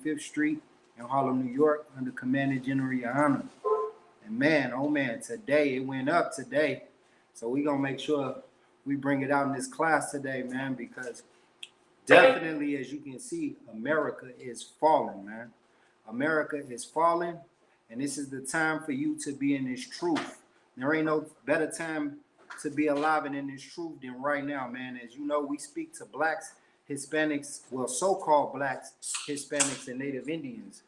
25th Street in Harlem, New York, under Commander General Yana. And man, oh man, today, it went up today. So we're going to make sure we bring it out in this class today, man, because definitely, as you can see, America is falling, man. America is falling, and this is the time for you to be in this truth. There ain't no better time to be alive and in this truth than right now, man. As you know, we speak to blacks, Hispanics, well, so-called blacks, Hispanics, and Native Indians.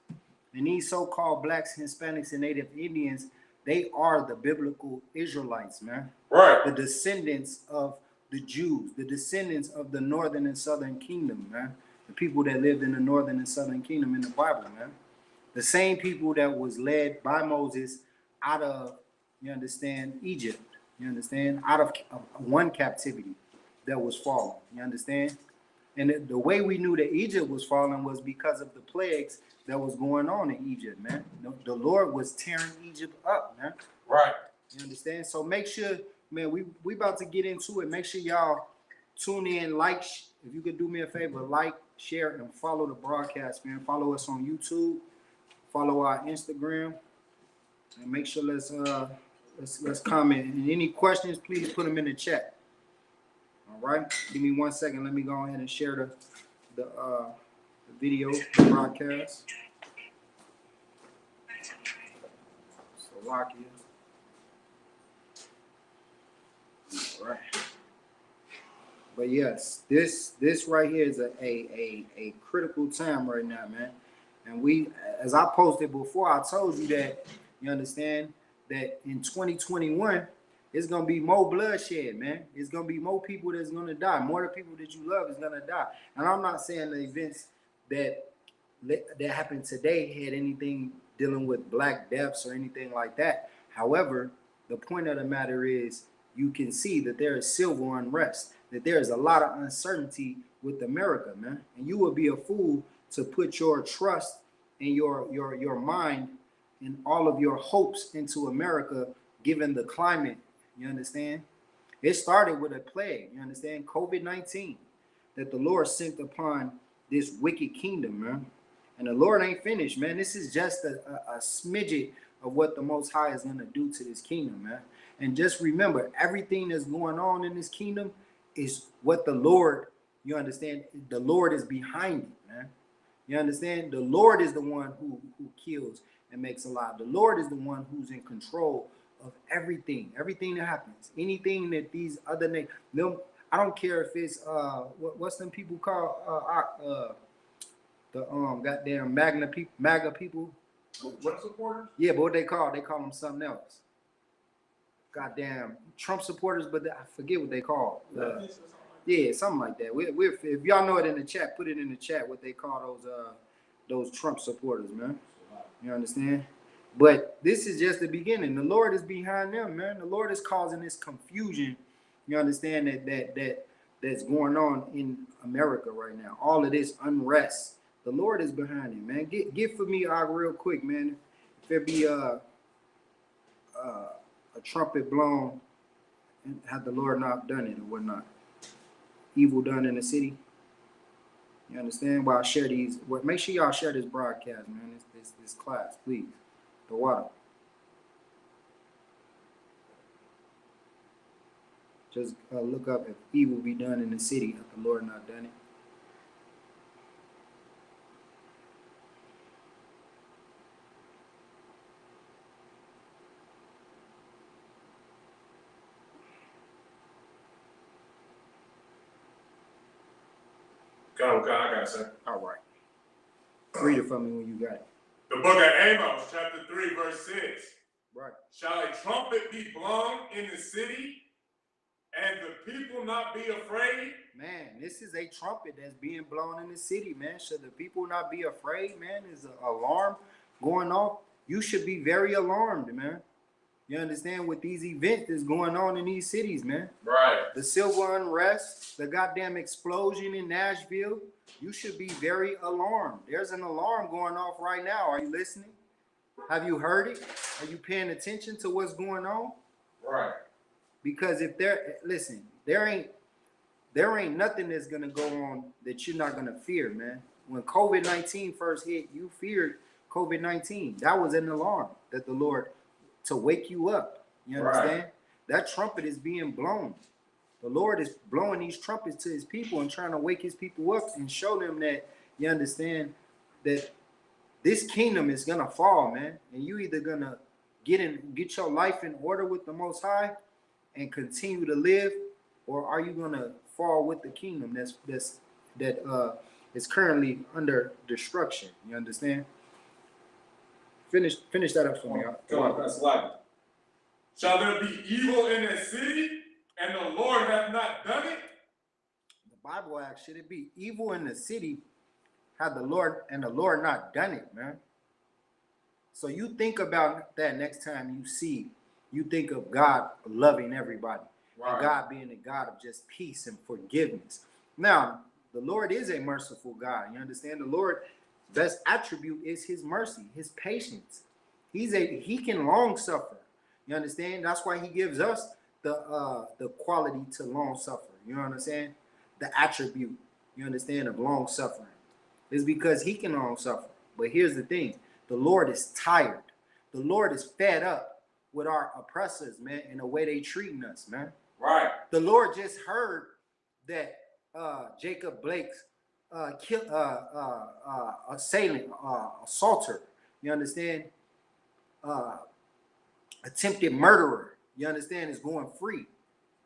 And these so-called blacks, Hispanics, and Native Indians, they are the biblical Israelites, man. Right. The descendants of the Jews, the descendants of the northern and southern kingdom, man. The people that lived in the northern and southern kingdom in the Bible, man. The same people that was led by Moses out of, you understand, Egypt. You understand? Out of one captivity that was fallen. You understand? And the way we knew that Egypt was falling was because of the plagues that was going on in Egypt, man. The Lord was tearing Egypt up, man. Right. You understand? So make sure, man, we about to get into it. Make sure y'all tune in, like, if you could do me a favor, like, share, and follow the broadcast, man. Follow us on YouTube, follow our Instagram, and make sure let's comment. And any questions, please put them in the chat. All right, give me 1 second. Let me go ahead and share the video, the broadcast. Slovakia. All right. But yes, this right here is a critical time right now, man. And we, as I posted before, I told you that, you understand, that in 2021, it's going to be more bloodshed, man. It's going to be more people that's going to die. More of the people that you love is going to die. And I'm not saying the events that happened today had anything dealing with black deaths or anything like that. However, the point of the matter is you can see that there is civil unrest, that there is a lot of uncertainty with America, man. And you would be a fool to put your trust and your mind and all of your hopes into America, given the climate. You understand? It started with a plague, you understand? COVID-19, that the Lord sent upon this wicked kingdom, man. And the Lord ain't finished, man. This is just a smidget of what the Most High is going to do to this kingdom, man. And just remember, everything that's going on in this kingdom is what the Lord, you understand? The Lord is behind it, man. You understand? The Lord is the one who kills and makes alive. The Lord is the one who's in control of everything that happens. Anything that these other nations, I don't care if it's what's them people call the goddamn MAGA people. Trump supporters? Yeah, but what they call them something else. Goddamn Trump supporters, but I forget what they call. Yeah, something like that. If y'all know it in the chat, put it in the chat what they call those Trump supporters, man. You understand? But this is just the beginning. The Lord is behind them, man. The Lord is causing this confusion. You understand that's going on in America right now. All of this unrest. The Lord is behind it, man. Get for me real quick, man. If there be a trumpet blown, and had the Lord not done it or whatnot, evil done in the city. You understand? While I share these, make sure y'all share this broadcast, man. This class, please. The water. Just look up if evil be done in the city, if the Lord not done it. Go, I got it, sir. All right. Read it for me when you got it. The book of Amos, chapter 3, verse 6. Right. Shall a trumpet be blown in the city, and the people not be afraid? Man, this is a trumpet that's being blown in the city, man. Should the people not be afraid, man? Is an alarm going off? You should be very alarmed, man. You understand, with these events that's going on in these cities, man. Right. The civil unrest, the goddamn explosion in Nashville. You should be very alarmed. There's an alarm going off right now. Are you listening? Have you heard it? Are you paying attention to what's going on? Right. Because if there ain't nothing that's gonna go on that you're not gonna fear, man. when COVID-19 first hit, you feared COVID-19. That was an alarm that the Lord to wake you up. You understand? Right. That trumpet is being blown. The Lord is blowing these trumpets to his people and trying to wake his people up and show them that you understand that this kingdom is gonna fall, man. And you either gonna get your life in order with the Most High and continue to live, or are you gonna fall with the kingdom that is currently under destruction? You understand? Finish that up for me. Come on, that's light. Shall there be evil in a city, and the Lord hath not done it? The Bible asks, should it be evil in the city, had the Lord not done it, man? So you think about that next time you think of God loving everybody, Right. and God being a God of just peace and forgiveness. Now, the Lord is a merciful God. You understand? The Lord's best attribute is his mercy, his patience. He can long suffer. You understand? That's why he gives us the quality to long suffer. You understand? The attribute, you understand, of long suffering is because he can long suffer. But here's the thing: the Lord is tired. The Lord is fed up with our oppressors, man, and the way they treating us, man. Right. The Lord just heard that Jacob Blake's assailant, assaulter, you understand, attempted murderer, you understand, is going free.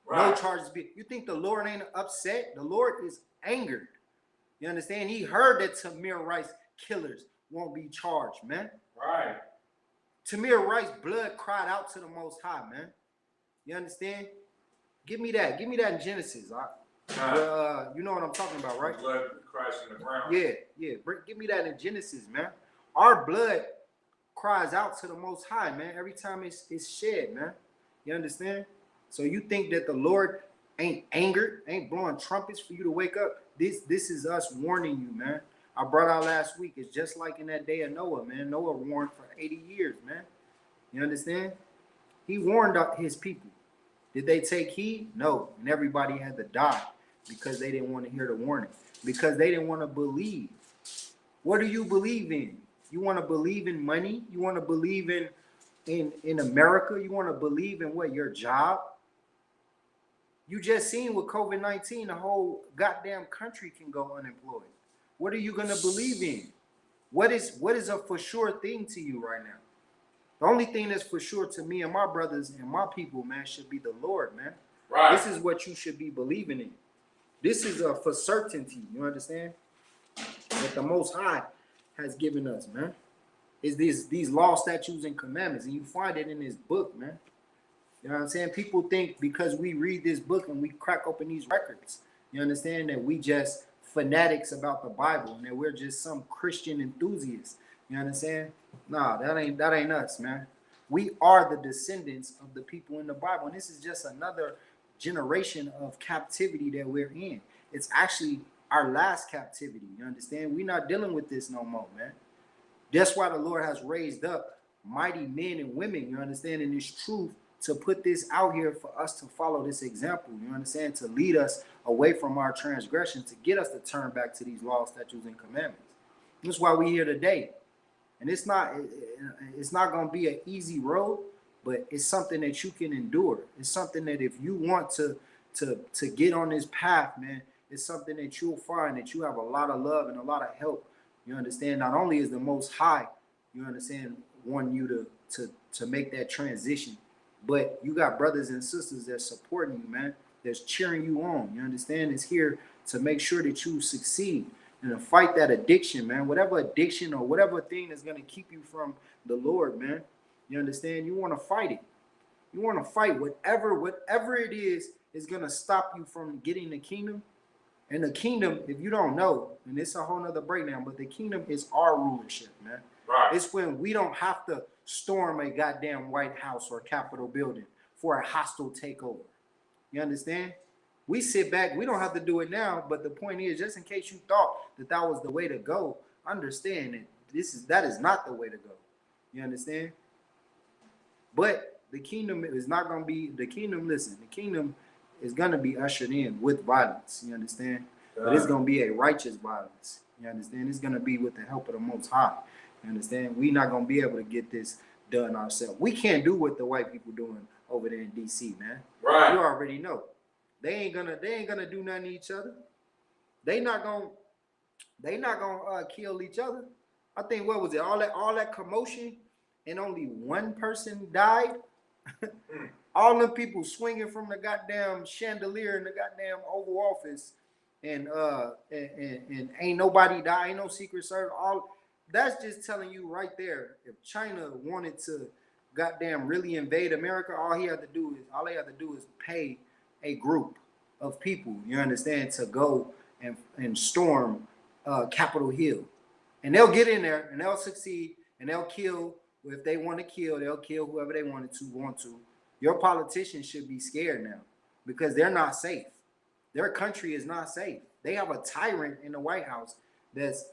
Right. No charges. You think the Lord ain't upset? The Lord is angered. You understand? He heard that Tamir Rice killers won't be charged, man. Right. Tamir Rice's blood cried out to the Most High, man. You understand? Give me that. Give me that in Genesis. You know what I'm talking about, right? Blood crashing the ground. Yeah. Give me that in Genesis, man. Our blood cries out to the Most High, man. Every time it's shed, man. You understand? So you think that the Lord ain't angered, ain't blowing trumpets for you to wake up? This is us warning you, man. I brought out last week. It's just like in that day of Noah, man. Noah warned for 80 years, man. You understand? He warned his people. Did they take heed? No. And everybody had to die because they didn't want to hear the warning, because they didn't want to believe. What do you believe in? You want to believe in money? You want to believe in America? You want to believe in what, your job? You just seen with COVID-19, the whole goddamn country can go unemployed. What are you going to believe in? What is a for sure thing to you right now? The only thing that's for sure to me and my brothers and my people, man, should be the Lord, man. Right. This is what you should be believing in. This is a for certainty, you understand? That the Most High has given us, man. Is these law, statutes, and commandments. And you find it in this book, man. You know what I'm saying? People think because we read this book and we crack open these records, you understand, that we just fanatics about the Bible and that we're just some Christian enthusiasts. You understand? Nah, that ain't us, man. We are the descendants of the people in the Bible. And this is just another generation of captivity that we're in. It's actually our last captivity. You understand? We're not dealing with this no more, man. That's why the Lord has raised up mighty men and women, you understand, in this truth, to put this out here for us to follow this example, you understand, to lead us away from our transgression, to get us to turn back to these laws, statutes, and commandments. That's why we're here today. And it's not going to be an easy road, but it's something that you can endure. It's something that if you want to get on this path, man, it's something that you'll find that you have a lot of love and a lot of help. You understand? Not only is the Most High, you understand, wanting you to make that transition, but you got brothers and sisters that's supporting you, man, that's cheering you on. You understand? It's here to make sure that you succeed and to fight that addiction, man. Whatever addiction or whatever thing that's going to keep you from the Lord, man. You understand? You want to fight it. You want to fight whatever it is going to stop you from getting the kingdom. And the kingdom, if you don't know, and it's a whole nother breakdown, but the kingdom is our rulership, man. Right. It's when we don't have to storm a goddamn White House or Capitol building for a hostile takeover. You understand? We sit back. We don't have to do it now. But the point is, just in case you thought that was the way to go, understand that that is not the way to go. You understand? But the kingdom is not going to be the kingdom. Listen, the kingdom is going to be ushered in with violence. You understand? But it's going to be a righteous violence. You understand? It's gonna be with the help of the Most High. You understand? We're not gonna be able to get this done ourselves. We can't do what the white people doing over there in DC, man. Right. You already know. They ain't gonna do nothing to each other. They not gonna kill each other. I think what was it? All that commotion and only one person died. All them people swinging from the goddamn chandelier in the goddamn Oval Office, and ain't nobody die, ain't no Secret Service. All that's just telling you right there. If China wanted to goddamn really invade America, all they have to do is pay a group of people, you understand, to go and storm Capitol Hill, and they'll get in there and they'll succeed and they'll kill. If they want to kill, they'll kill whoever they want to. Your politicians should be scared now because they're not safe. Their country is not safe. They have a tyrant in the White House that's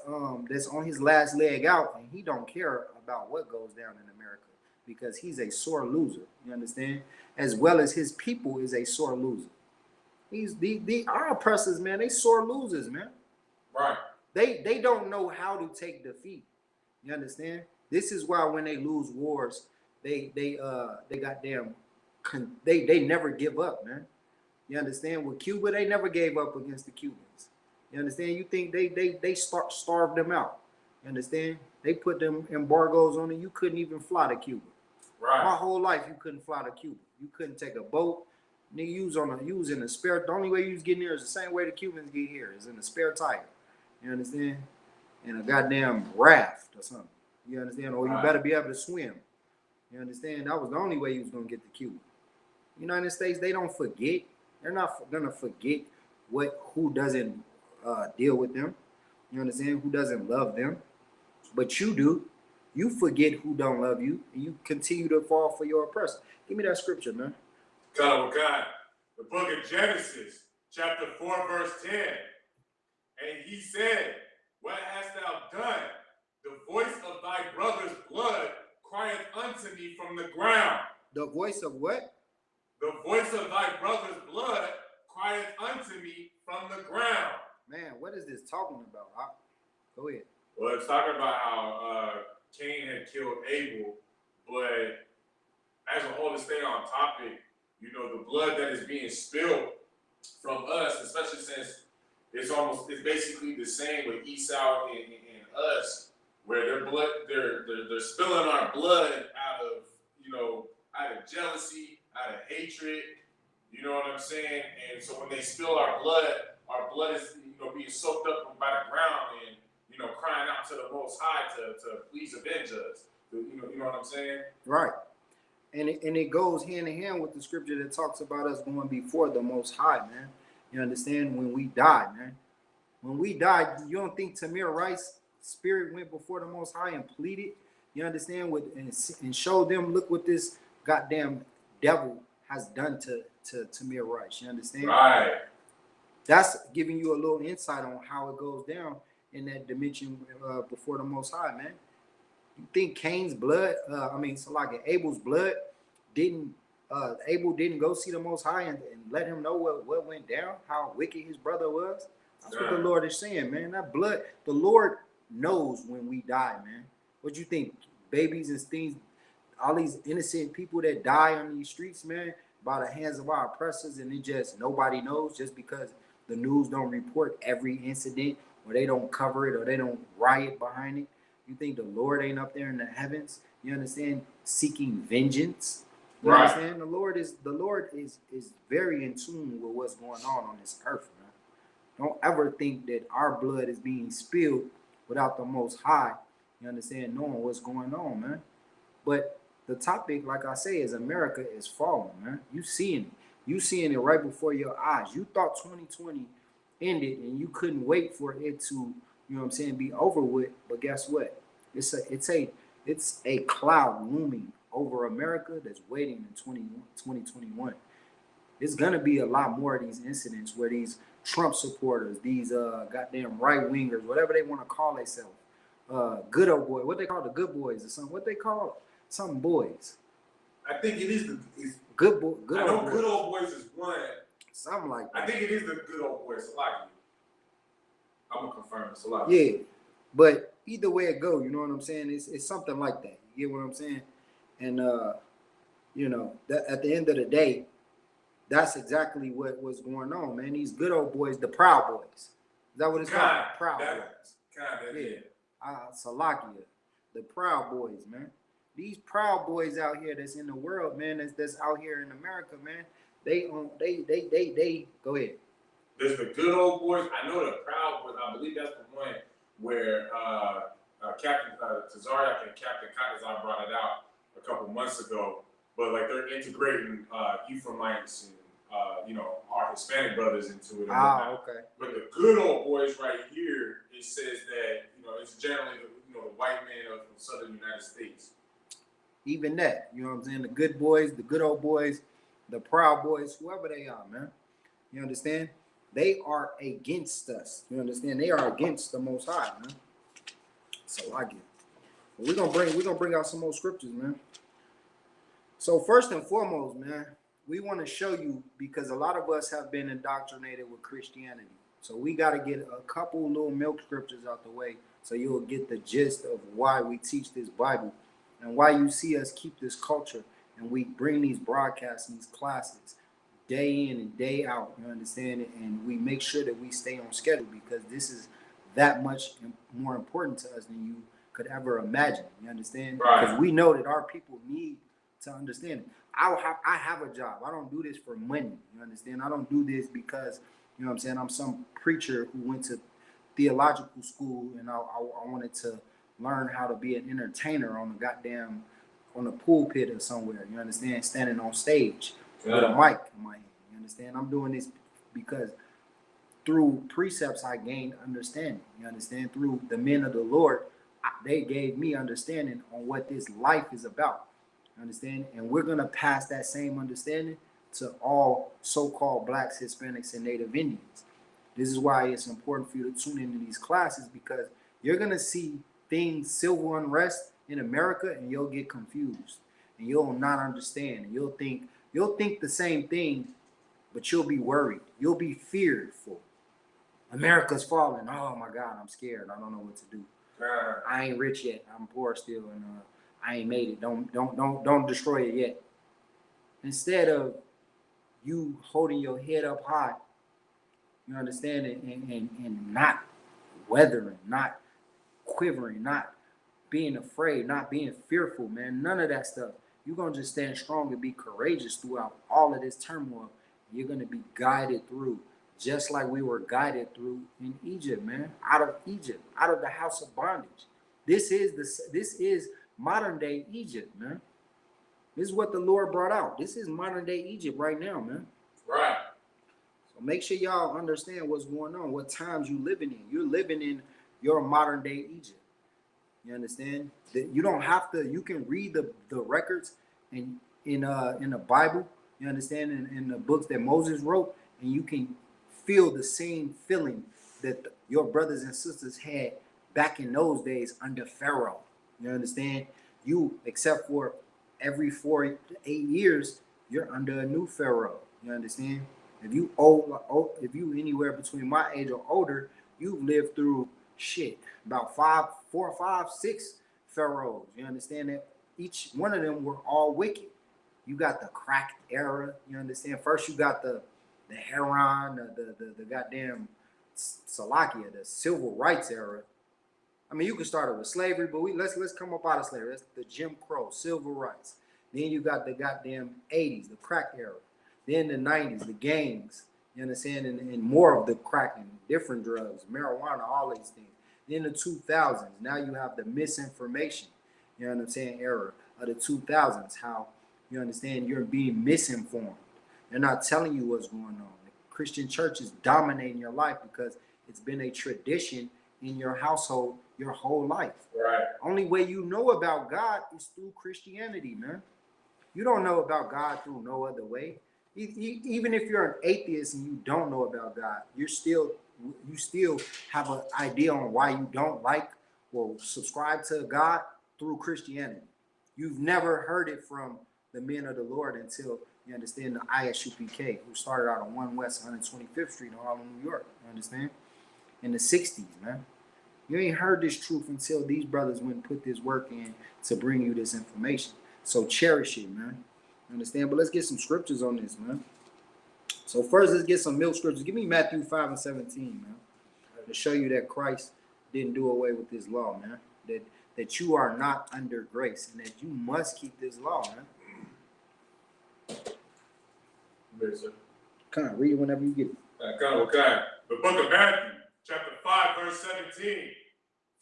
on his last leg out, and he don't care about what goes down in America because he's a sore loser. You understand? As well as his people is a sore loser. Our oppressors, man, they sore losers, man. Right. They don't know how to take defeat. You understand? This is why when they lose wars, they never give up, man. You understand? With Cuba, they never gave up against the Cubans. You understand? You think they starved them out. You understand? They put them embargoes on it. You couldn't even fly to Cuba. Right. My whole life you couldn't fly to Cuba. You couldn't take a boat. You was in a spare. The only way you was getting there is the same way the Cubans get here, is in a spare tire. You understand? In a goddamn raft or something. You understand? Or you better be able to swim. You understand? That was the only way you was gonna get to Cuba. United States, they don't forget. They're not gonna forget who doesn't deal with them. You understand? Who doesn't love them? But you do. You forget who don't love you, and you continue to fall for your oppressor. Give me that scripture, man. God, the book of Genesis, chapter 4, verse 10. And he said, "What hast thou done? The voice of thy brother's blood crieth unto me from the ground." The voice of what? The voice of thy brother's blood crieth unto me from the ground. Man, what is this talking about? Go ahead. Well, it's talking about how Cain had killed Abel, but as a whole, to stay on topic, the blood that is being spilled from us, especially since it's basically the same with Esau and us, where they're spilling our blood out of jealousy, out of hatred. You know what I'm saying? And so when they spill our blood is being soaked up by the ground and crying out to the Most High to please avenge us. You know what I'm saying? Right. And it goes hand in hand with the scripture that talks about us going before the Most High, man. You understand? When we die, man. When we died, you don't think Tamir Rice's spirit went before the Most High and pleaded? You understand? And showed them, look what this goddamn devil has done to Tamir Rice. You understand? Right. That's giving you a little insight on how it goes down in that dimension before the Most High, man. You think Cain's blood, Abel's blood Abel didn't go see the Most High and let him know what went down, how wicked his brother was? That's what the Lord is saying, man. That blood, the Lord knows when we die, man. What you think? Babies and things, all these innocent people that die on these streets, man, by the hands of our oppressors, and it just nobody knows just because the news don't report every incident, or they don't cover it, or they don't riot behind it. You think the Lord ain't up there in the heavens? You understand? Seeking vengeance. You understand? The Lord is very in tune with what's going on this earth, man. Don't ever think that our blood is being spilled without the Most High. You understand? Knowing what's going on, man. But the topic, like I say, is America is falling, man. You seeing it. You seeing it right before your eyes. You thought 2020 ended and you couldn't wait for it to, be over with. But guess what? It's a cloud looming over America that's waiting in 2021. There's gonna be a lot more of these incidents where these Trump supporters, these goddamn right wingers, whatever they want to call themselves, good old boy, what they call the good boys or something, what they call some boys. I think it is good boy. I know good old boys is one. Something like that. I think it is the good old boys, like I'm gonna confirm it's a lot. Yeah, but either way it go, you know what I'm saying? It's something like that. You get what I'm saying? And you know, that at the end of the day, that's exactly what was going on, man. These good old boys, the Proud Boys. Is that what it's called? Proud Boys. Yeah. Salakia, the Proud Boys, man. These Proud Boys out here that's in the world, man, that's out here in America, man. They go ahead. There's the good old boys. I know the Proud Boys. I believe that's the one where Captain Tazariak and Captain Katazar brought it out a couple months ago. But like they're integrating Ephraimites and you know, our Hispanic brothers into it. Okay. But the good old boys right here, it says that you know it's generally the white men of the southern United States. Even that, you know what I'm saying? The good boys, the good old boys, the Proud Boys, whoever they are, man. You understand? They are against us. You understand? They are against the Most High, man. So I get it. But we're gonna bring out some more scriptures, man. So first and foremost, man, we want to show you, because a lot of us have been indoctrinated with Christianity. So we got to get a couple little milk scriptures out the way so you'll get the gist of why we teach this Bible and why you see us keep this culture and we bring these broadcasts and these classes day in and day out. You understand it? And we make sure that we stay on schedule because this is that much more important to us than you could ever imagine. You understand? Right. Because we know that our people need to understand it. I have a job. I don't do this for money. You understand? I don't do this because, you know what I'm saying, I'm some preacher who went to theological school and I wanted to learn how to be an entertainer on the pulpit or somewhere. You understand? Standing on stage with a mic in my hand. You understand? I'm doing this because through precepts I gained understanding. You understand? Through the men of the Lord, they gave me understanding on what this life is about. Understand? And we're going to pass that same understanding to all so-called blacks, Hispanics, and Native Indians. This is why it's important for you to tune into these classes, because you're going to see things, civil unrest in America, and you'll get confused and you'll not understand. And you'll think the same thing, but you'll be worried. You'll be fearful. America's falling. Oh my God, I'm scared. I don't know what to do. I ain't rich yet. I'm poor still, and I ain't made it. Don't destroy it yet. Instead of you holding your head up high, you understand, and not weathering, not quivering, not being afraid, not being fearful, man. None of that stuff. You're gonna just stand strong and be courageous throughout all of this turmoil. You're gonna be guided through, just like we were guided through in Egypt, man. Out of Egypt, out of the house of bondage. This is modern day Egypt, man. This is what the Lord brought out. This is modern day Egypt right now, man. Right. So make sure y'all understand what's going on, what times you living in. You're living in your modern day Egypt. You understand? That you don't have to. You can read the records in the Bible. You understand, in the books that Moses wrote, and you can feel the same feeling that your brothers and sisters had back in those days under Pharaoh. You understand? You, except for every 4 to 8 years, you're under a new Pharaoh. You understand? If you if you anywhere between my age or older, you've lived through about 4, 5, 6 pharaohs. You understand that? Each one of them were all wicked. You got the crack era. You understand? First, you got the Heron, the goddamn Salakia, the civil rights era. I mean, you can start it with slavery, but let's come up out of slavery. That's the Jim Crow, civil rights. Then you got the goddamn 80s, the crack era. Then the 90s, the gangs. You understand? And more of the cracking, different drugs, marijuana, all these things. Then the 2000s, now you have the misinformation, you know what I'm saying, era of the 2000s, how, you understand, you're being misinformed. They're not telling you what's going on. The Christian church is dominating your life because it's been a tradition in your household your whole life. Right. Only way you know about God is through Christianity, man. You don't know about God through no other way. Even if you're an atheist and you don't know about God, you still have an idea on why you don't like or subscribe to God through Christianity. You've never heard it from the men of the Lord until you understand the ISUPK, who started out on 1 West 125th Street in Harlem, New York. You understand? in the 60s, man. You ain't heard this truth until these brothers went and put this work in to bring you this information. So cherish it, man. Understand? But let's get some scriptures on this, man. So first, let's get some milk scriptures. Give me Matthew 5 and 17, man, to show you that Christ didn't do away with this law, man. That you are not under grace and that you must keep this law, man. Yes, sir. Come on, read it whenever you get it. Okay. The book of Matthew, chapter 5, verse 17.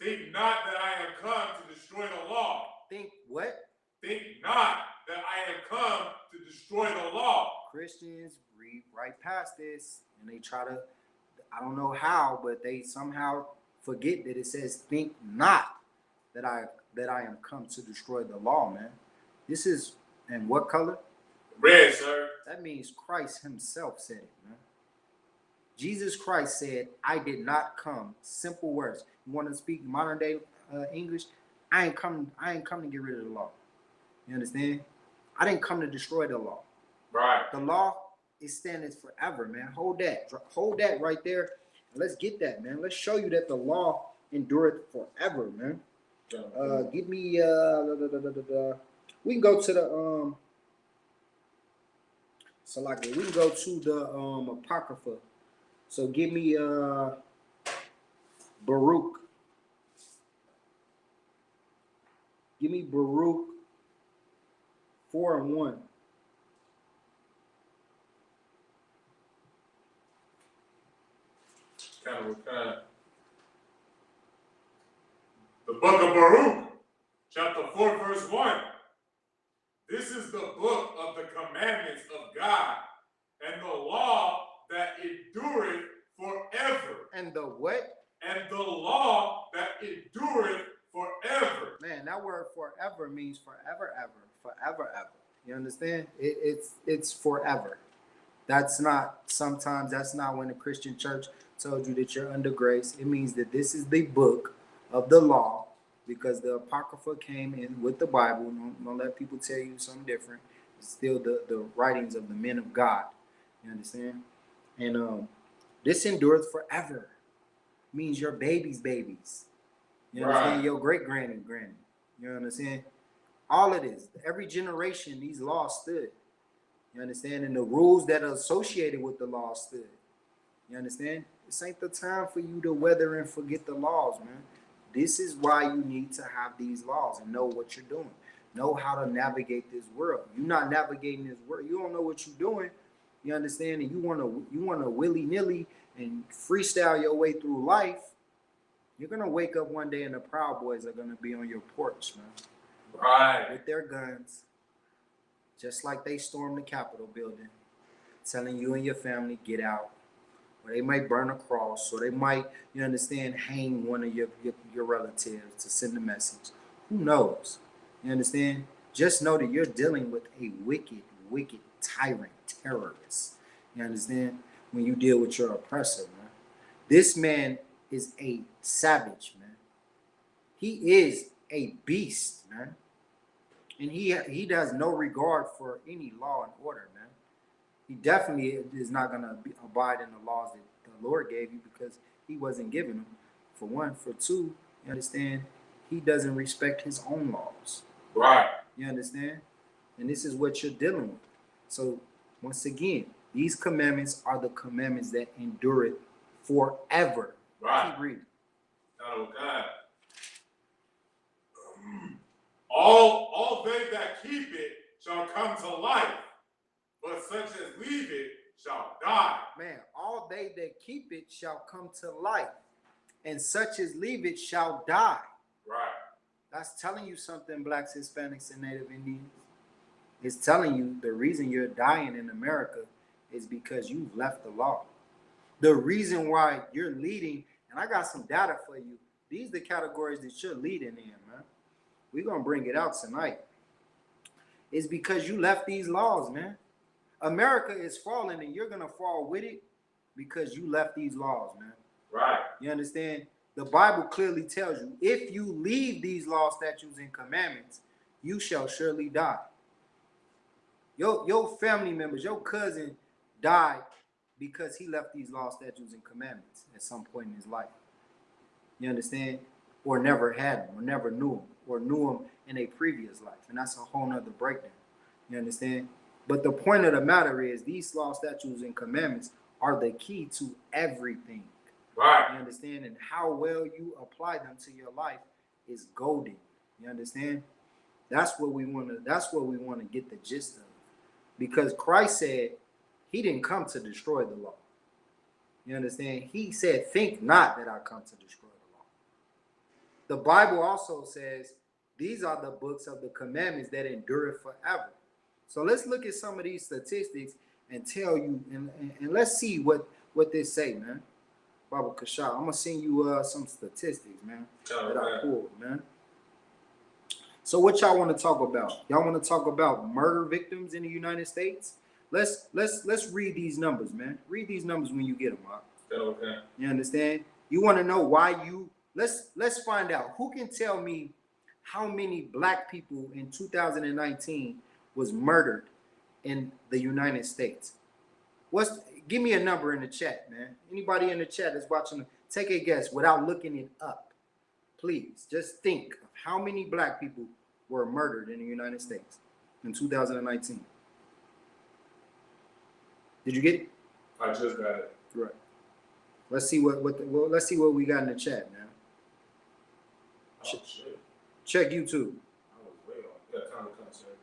Think not that I am come to destroy the law. Think what? Think not that I am come to destroy the law. Christians read right past this and they try to, I don't know how, but they somehow forget that it says, think not that I am come to destroy the law, man. This is, and what color? Red, sir. That means Christ himself said it, man. Jesus Christ said, I did not come. Simple words. You want to speak modern day English? I ain't come to get rid of the law. You understand? I didn't come to destroy the law. Right. The law is standing forever, man. Hold that right there. Let's get that, man. Let's show you that the law endureth forever, man. Give me we can go to the Salaki. We can go to the Apocrypha. So give me Baruch. Give me Baruch 4 and 1. Kind of. The book of Baruch, chapter 4, verse 1. This is the book of the commandments of God and the law that endureth forever. And the what? And the law that endureth forever. Man, that word forever means forever, ever. Forever, ever. You understand? It's forever. That's not when the Christian church told you that you're under grace. It means that this is the book of the law, because the Apocrypha came in with the Bible. Don't let people tell you something different. It's still the writings of the men of God. You understand? And this endureth forever. Means your babies. You understand? Right. Your great granny. You understand? All of this. Every generation, these laws stood. You understand? And the rules that are associated with the law stood. You understand? This ain't the time for you to weather and forget the laws, man. This is why you need to have these laws and know what you're doing. Know how to navigate this world. You're not navigating this world. You don't know what you're doing. You understand? And you wanna willy-nilly and freestyle your way through life. You're gonna wake up one day and the Proud Boys are gonna be on your porch, man. Right. With their guns. Just like they stormed the Capitol building, telling you and your family, get out. Or they might burn a cross, or they might, you understand, hang one of your relatives to send a message. Who knows? You understand? Just know that you're dealing with a wicked tyrant, terrorist. You understand? When you deal with your oppressor, man. This man is a savage, man. He is a beast, man. And he does no regard for any law and order, man. He definitely is not going to abide in the laws that the Lord gave you, because he wasn't giving them, for one. For two, you understand, he doesn't respect his own laws. Right. You understand? And this is what you're dealing with. So, once again, these commandments are the commandments that endure it forever. Right. Keep reading. Oh, God. All they that keep it shall come to life, but such as leave it shall die. Man, all they that keep it shall come to life, and such as leave it shall die. Right. That's telling you something, Blacks, Hispanics, and Native Indians. It's telling you the reason you're dying in America is because you've left the law. The reason why you're leading, and I got some data for you. These are the categories that you're leading in, man. We're going to bring it out tonight. It's because you left these laws, man. America is falling, and you're going to fall with it because you left these laws, man. Right. You understand? The Bible clearly tells you, if you leave these laws, statutes, and commandments, you shall surely die. Your family members, your cousin died because he left these laws, statutes, and commandments at some point in his life. You understand? Or never had them, or never knew them, or knew them in a previous life. And that's a whole nother breakdown. You understand? But the point of the matter is these laws, statutes, and commandments are the key to everything. Right. You understand? And how well you apply them to your life is golden. You understand? That's what we want to get the gist of. Because Christ said he didn't come to destroy the law. You understand? He said, think not that I come to destroy the law. The Bible also says these are the books of the commandments that endure forever. So let's look at some of these statistics and tell you, and let's see what this say, man. Baba Kasha, I'm gonna send you some statistics, man, that I pulled, man. So what y'all want to talk about? Y'all want to talk about murder victims in the United States? Let's read these numbers, man. Read these numbers when you get them, Mark. Okay. You understand? You want to know why you? Let's find out. Who can tell me how many black people in 2019 was murdered in the United States? Give me a number in the chat, man. Anybody in the chat that's watching, take a guess without looking it up. Please, just think of how many black people were murdered in the United States in 2019. Did you get it? I just got it. Right. Let's see let's see what we got in the chat, man. Oh, shit. Check YouTube. I was way off. Yeah, kind of concert.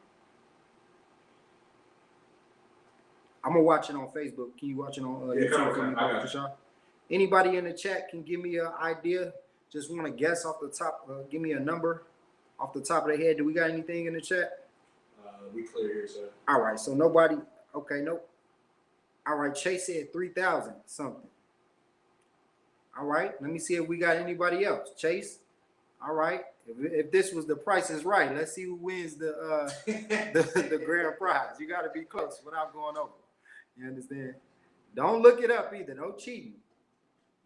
I'm gonna watch it on Facebook. Can you watch it on YouTube for me, Baba? Anybody in the chat can give me an idea? Just want to guess off the top. Give me a number off the top of the head. Do we got anything in the chat? We clear here, sir. All right. So nobody. Okay. Nope. All right. Chase said 3,000 something. All right. Let me see if we got anybody else. Chase. All right. If this was The Price is Right, let's see who wins the grand prize. You got to be close without going over. You understand? Don't look it up either. No cheating.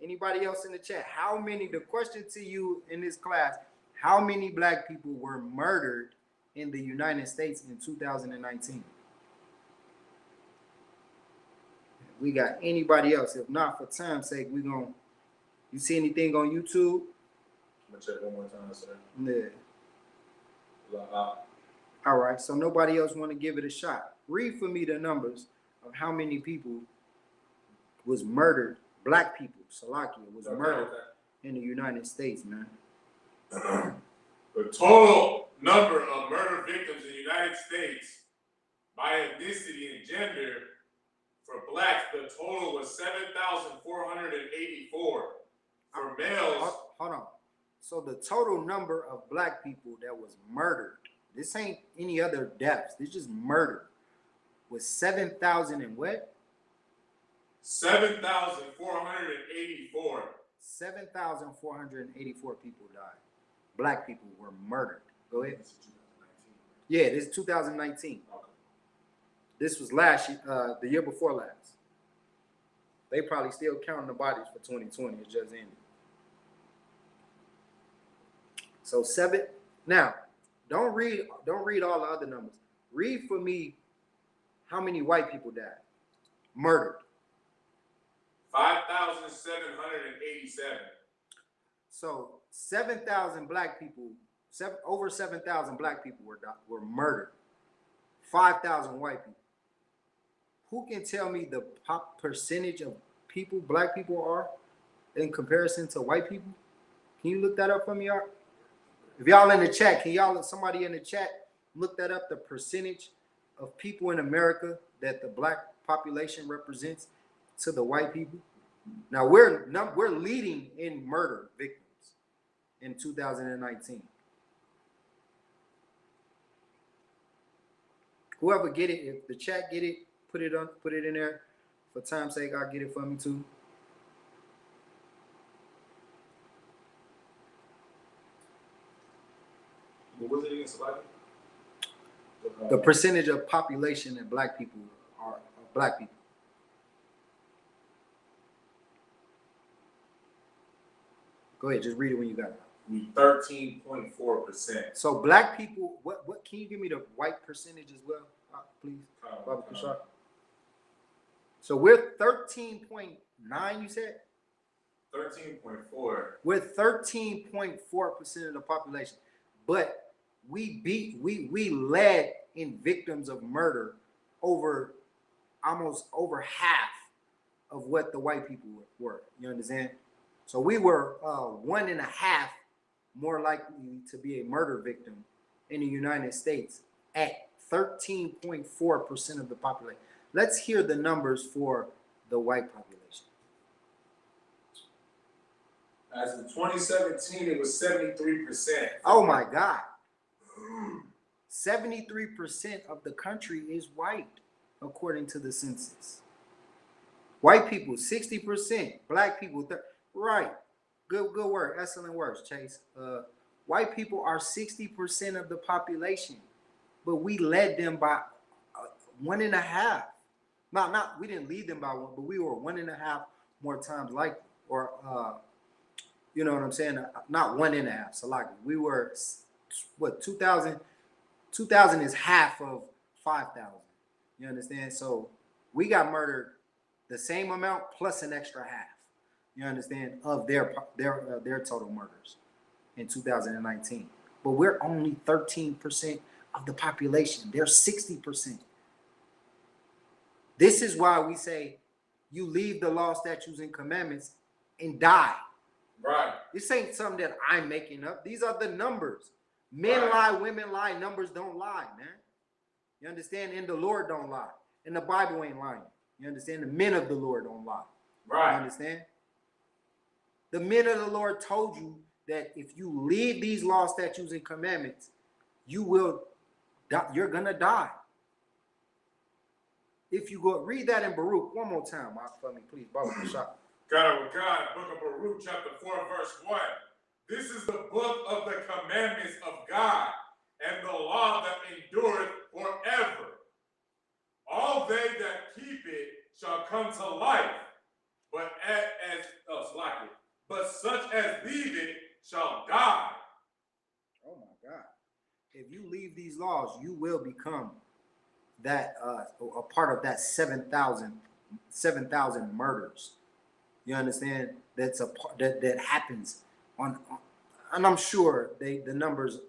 Anybody else in the chat? The question to you in this class, how many black people were murdered in the United States in 2019? We got anybody else? If not, for time's sake, you see anything on YouTube? I'm gonna check one more time, sir. Yeah. All right, so nobody else want to give it a shot. Read for me the numbers of how many people was murdered, black people, Salakia, was murdered in the United States, man. The total number of murder victims in the United States by ethnicity and gender for blacks, the total was 7,484. For males, hold on. So the total number of black people that was murdered, this ain't any other deaths, this just murder, was 7,000 and what? 7,484. 7,484 people died. Black people were murdered. Go ahead. Yeah, this is 2019. Okay. This was last year, the year before last. They probably still counting the bodies for 2020. It just ended. So 7. Now, don't read all the other numbers. Read for me how many white people died, murdered. 5,787. So 7,000 black people, over 7,000 black people were murdered. 5,000 white people. Who can tell me the percentage of people black people are in comparison to white people? Can you look that up for me, y'all? If y'all in the chat, somebody in the chat look that up, the percentage of people in America that the black population represents to the white people? Now we're leading in murder victims in 2019. Whoever get it, if the chat get it, put it in there. For time's sake, I'll get it for me too. What was it again, Salaki? The percentage of population that black people are black people. Go ahead, just read it when you got it. 13.4%. So black people, what can you give me the white percentage as well, please? Baba Kushar. So we're 13.9, you said? 13.4. We're 13.4% of the population. But we led in victims of murder over almost over half of what the white people were. You understand? So we were 1.5 more likely to be a murder victim in the United States at 13.4% of the population. Let's hear the numbers for the white population. As of 2017, it was 73%. Oh my God. 73% of the country is white, according to the census. White people, 60%. Black people, right. Good word. Excellent words, Chase. White people are 60% of the population, but we led them by 1.5. We didn't lead them by 1, but we were 1.5 more times likely, or you know what I'm saying? Not 1.5. So like we were, what, 2,000? 2,000 is half of 5,000. You understand? So we got murdered the same amount plus an extra half. You understand? Of their total murders in 2019. But we're only 13% of the population. They're 60%. This is why we say you leave the law, statutes, and commandments and die. Right. This ain't something that I'm making up. These are the numbers. Men lie, women lie, numbers don't lie, man. You understand? And the Lord don't lie. And the Bible ain't lying. You understand? The men of the Lord don't lie. Right. You understand? The men of the Lord told you that if you leave these laws, statutes, and commandments, you're gonna die. If you go read that in Baruch one more time, for me, please, Baba Bashar. God, book of Baruch, chapter 4, verse 1. This is the book of the commandments of God and the law that endureth forever. All they that keep it shall come to life, but such as leave it shall die. Oh my God! If you leave these laws, you will become that a part of that 7,000 murders. You understand? That's a part that happens on, and I'm sure the numbers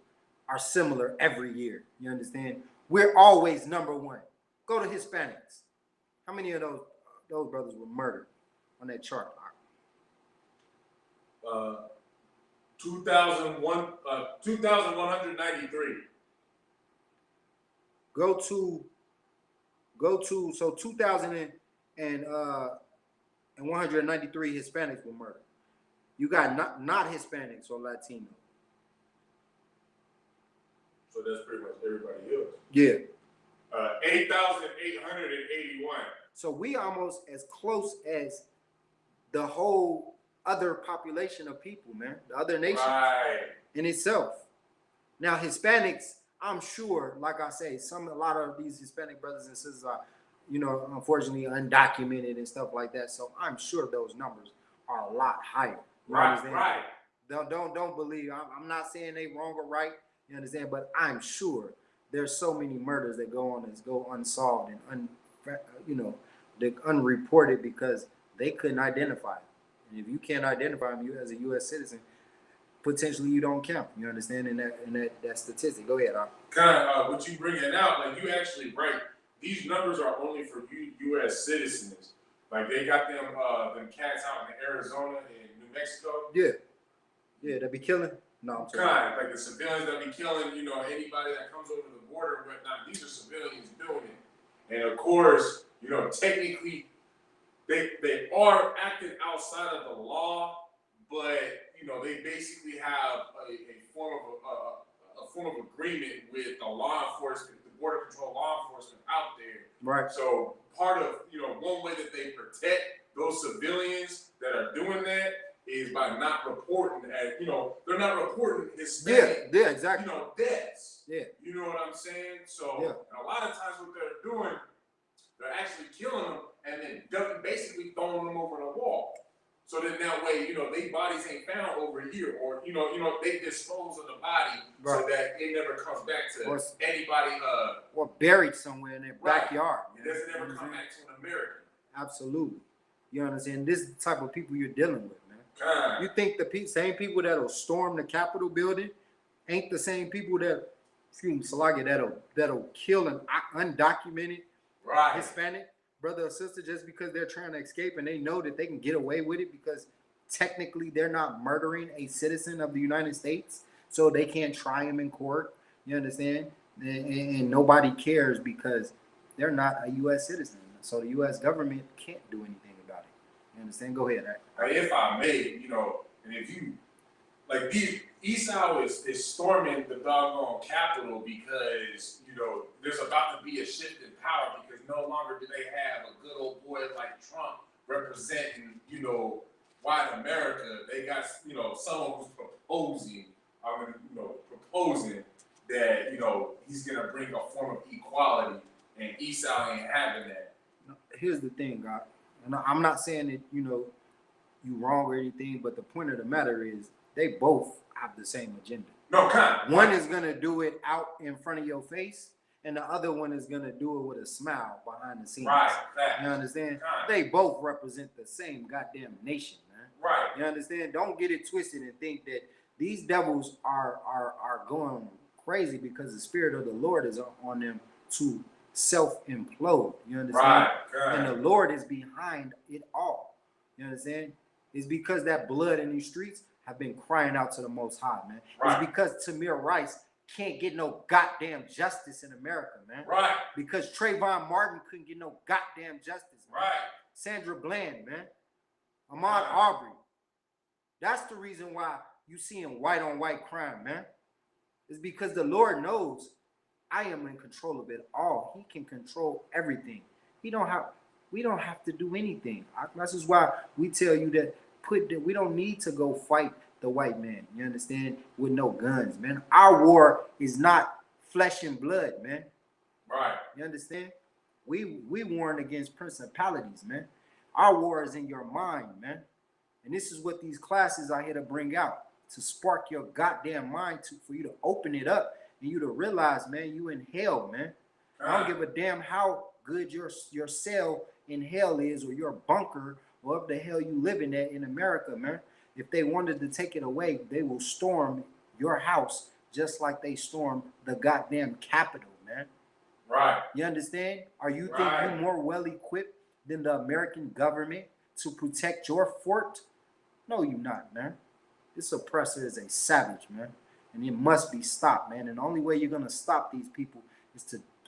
are similar every year. You understand? We're always number one. Go to Hispanics. How many of those brothers were murdered on that chart? 2,193. Go to so 2,193 Hispanics were murdered. You got not Hispanics or Latino. So that's pretty much everybody else. Yeah. 8,881. So we almost as close as the whole other population of people, man. The other nations in itself. Now Hispanics, I'm sure, like I say, a lot of these Hispanic brothers and sisters are, unfortunately undocumented and stuff like that. So I'm sure those numbers are a lot higher. You understand? Right. Don't believe. I'm not saying they wrong or right. You understand? But I'm sure there's so many murders that go unsolved and they're unreported because they couldn't identify them. And if you can't identify them, you as a U.S. citizen, potentially you don't count. You understand? In that statistic. Go ahead. Kind of what you bringing out, like you actually right. These numbers are only for U.S. citizens. Like they got them cats out in Arizona and New Mexico. Yeah, they be killing. No, kind like the civilians that be killing. Anybody that comes over the border and whatnot. These are civilians doing it, and of course, technically, they are acting outside of the law, but they basically have a form of agreement with the law enforcement, the border control law enforcement out there. Right. So part of one way that they protect those civilians that are doing that is by not reporting they're not reporting Hispanic yeah, exactly. Deaths. Yeah. You know what I'm saying? So and a lot of times what they're doing, they're actually killing them and then basically throwing them over the wall. So then that way, their bodies ain't found over here, or they dispose of the body so that it never comes back to anybody. Or buried somewhere in their backyard. It doesn't ever come back to an American. Absolutely. You understand? This is the type of people you're dealing with, man. You think the same people that'll storm the Capitol building ain't the same people that, excuse me, Salagi, that'll kill an undocumented Hispanic brother or sister just because they're trying to escape and they know that they can get away with it because technically they're not murdering a citizen of the United States, so they can't try him in court. You understand? And nobody cares because they're not a U.S. citizen, so the U.S. government can't do anything about it. You understand? Go ahead. If I may, and if you like, Esau is storming the doggone Capitol because there's about to be a shift in power because no longer do they have a good old boy like Trump representing white America. They got someone who's proposing that he's gonna bring a form of equality, and Esau ain't having that. Here's the thing, God, and I'm not saying that you wrong or anything, but the point of the matter is they both have the same agenda. No, kind. One is gonna do it out in front of your face, and the other one is gonna do it with a smile behind the scenes. Right. You understand? Kind. They both represent the same goddamn nation, man. Right. You understand? Don't get it twisted and think that these devils are going crazy because the spirit of the Lord is on them to self-implode. You understand? Right. And the Lord is behind it all. You understand? It's because that blood in these streets have been crying out to the Most High, man. Right. It's because Tamir Rice can't get no goddamn justice in America, man. Right. Because Trayvon Martin couldn't get no goddamn justice, man. Right. Sandra Bland, man. Ahmaud Arbery. That's the reason why you seeing white on white crime, man. It's because the Lord knows I am in control of it all. He can control everything. We don't have to do anything. This is why we tell you that we don't need to go fight the white man. You understand? With no guns, man. Our war is not flesh and blood, man. Right. You understand? We warring against principalities, man. Our war is in your mind, man. And this is what these classes are here to bring out, to spark your goddamn mind for you to open it up and you to realize, man, you in hell, man. I don't give a damn how good your cell in hell is or your bunker or whatever the hell you living at in America, man. If they wanted to take it away, they will storm your house just like they stormed the goddamn Capitol, man. Right. You understand? Are you think Right. you're more well equipped than the American government to protect your fort? No, you're not, man. This oppressor is a savage, man. And it must be stopped, man. And the only way you're gonna stop these people is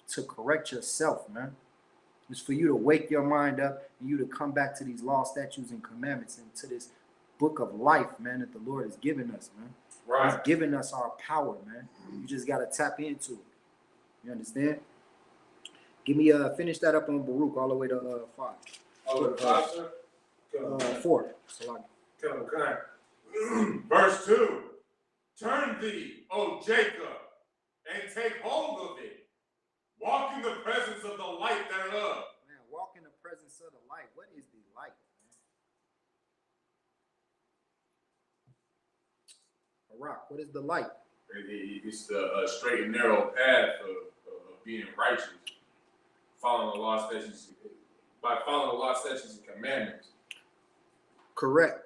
to correct yourself, man. It's for you to wake your mind up and you to come back to these laws, statutes, and commandments and to this book of life, man, that the Lord has given us, man. Right. He's given us our power, man. You just gotta tap into it. You understand? Give me finish that up on Baruch all the way to 5. Oh, the 5, sir? 4. So Okay. Verse 2. Turn thee, O Jacob, and take hold of it. Walk in the presence of the light thereof. man, walk in the presence of the light. What is the light, man? Baruch, what is the light? It's the straight and narrow path of being righteous, following the law, statutes, by following the law, statutes, and commandments. Correct.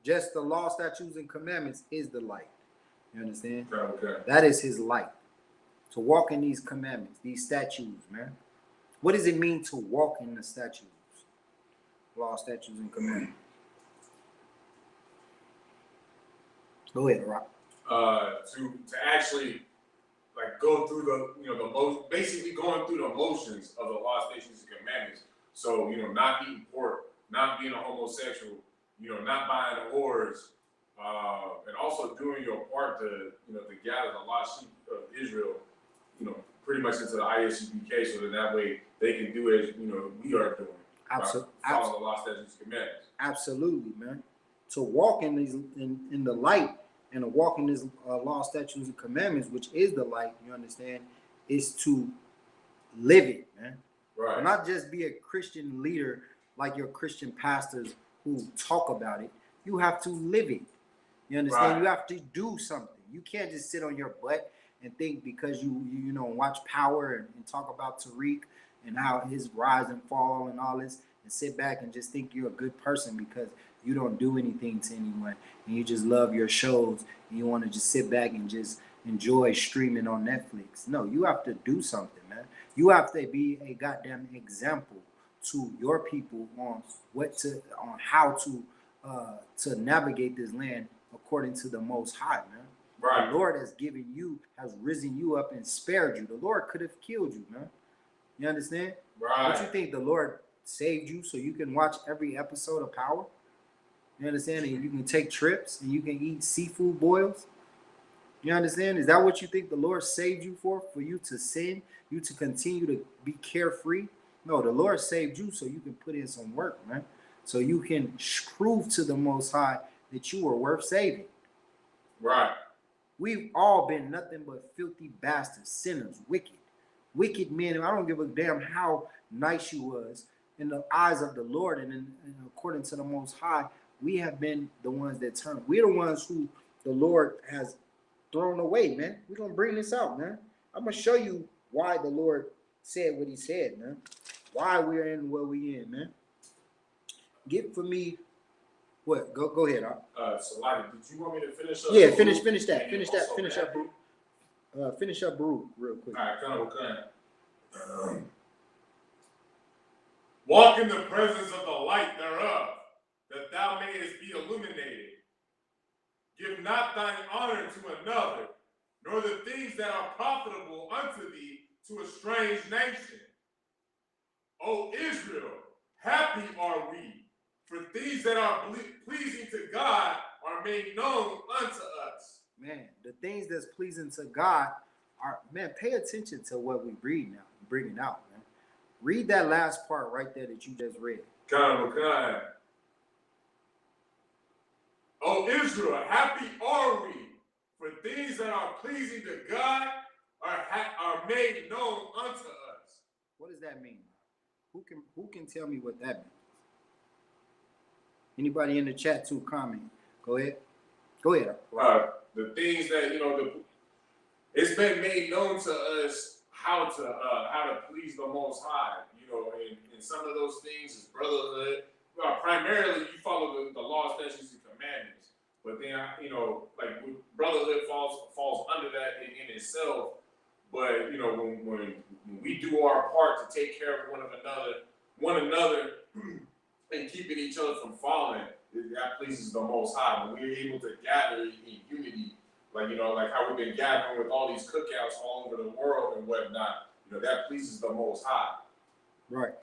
Just the law, statutes, and commandments is the light. You understand? Okay. That is his light. To walk in these commandments, these statutes, man. What does it mean to walk in the statutes? Law, statutes, and commandments. Go ahead, Rock. To actually like go through the basically going through the motions of the law, statutes, and commandments. So not eating pork, not being a homosexual, not buying whores, and also doing your part to to gather the lost sheep of Israel, pretty much into the ISUPK, so that way they can do as we are doing. Absolutely. Follow the law, statutes, and commandments. Absolutely, man. To walk in these in the light and to walk in these law, statutes, and commandments, which is the light, you understand, is to live it, man. Right. Not just be a Christian leader like your Christian pastors who talk about it. You have to live it. You understand? Right. You have to do something. You can't just sit on your butt and think because you watch Power and talk about Tariq and how his rise and fall and all this, and sit back and just think you're a good person because you don't do anything to anyone and you just love your shows and you want to just sit back and just enjoy streaming on Netflix. No, you have to do something, man. You have to be a goddamn example to your people on how to navigate this land according to the Most High, man. Right. The Lord has risen you up and spared you. The Lord could have killed you, man. You understand? Right. What you think the Lord saved you so you can watch every episode of Power? You understand? And you can take trips and you can eat seafood boils. You understand? Is that what you think the Lord saved you for? For you to sin, you to continue to be carefree? No, the Lord saved you so you can put in some work, man. So you can prove to the Most High that you are worth saving. Right. We've all been nothing but filthy bastards, sinners, wicked men. I don't give a damn how nice you was in the eyes of the Lord and according to the Most High. We have been the ones that turn. We're the ones who the Lord has thrown away, man. We're gonna bring this out, man. I'm gonna show you why the Lord said what He said, man. Why we're in where we in, man. Get for me. What? Go ahead. So like, did you want me to finish up? Yeah, finish that. Finish up. Finish up Baruch real quick. All right, come on. Walk in the presence of the light thereof, that thou mayest be illuminated. Give not thine honor to another, nor the things that are profitable unto thee to a strange nation. O Israel, happy are we, for things that are pleasing to God are made known unto us. Man, the things that's pleasing to God are, man, pay attention to what we read now, bringing out, man. Read that last part right there that you just read. Come. O Israel, happy are we, for things that are pleasing to God are made known unto us. What does that mean? Who can tell me what that means? Anybody in the chat too comment? Go ahead. The things that it's been made known to us how to please the Most High. And some of those things is brotherhood. Primarily, you follow the law, statutes, and commandments. But then, like brotherhood falls under that in itself. But when we do our part to take care of one another, and keeping each other from falling, that pleases the Most High. When we're able to gather in unity, like how we've been gathering with all these cookouts all over the world and whatnot, that pleases the Most High. Right.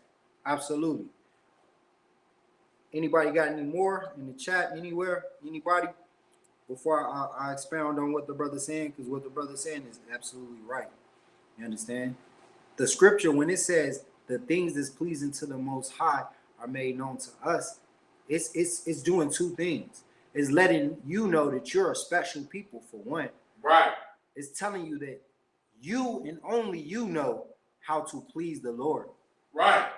Absolutely. Anybody got any more in the chat anywhere? Anybody? Before I expound on what the brother's saying, because what the brother's saying is absolutely right. You understand? The scripture, when it says the things that's pleasing to the Most High are made known to us, it's doing two things. It's letting you know that you're a special people, for one. Right. It's telling you that you and only you know how to please the Lord. Right.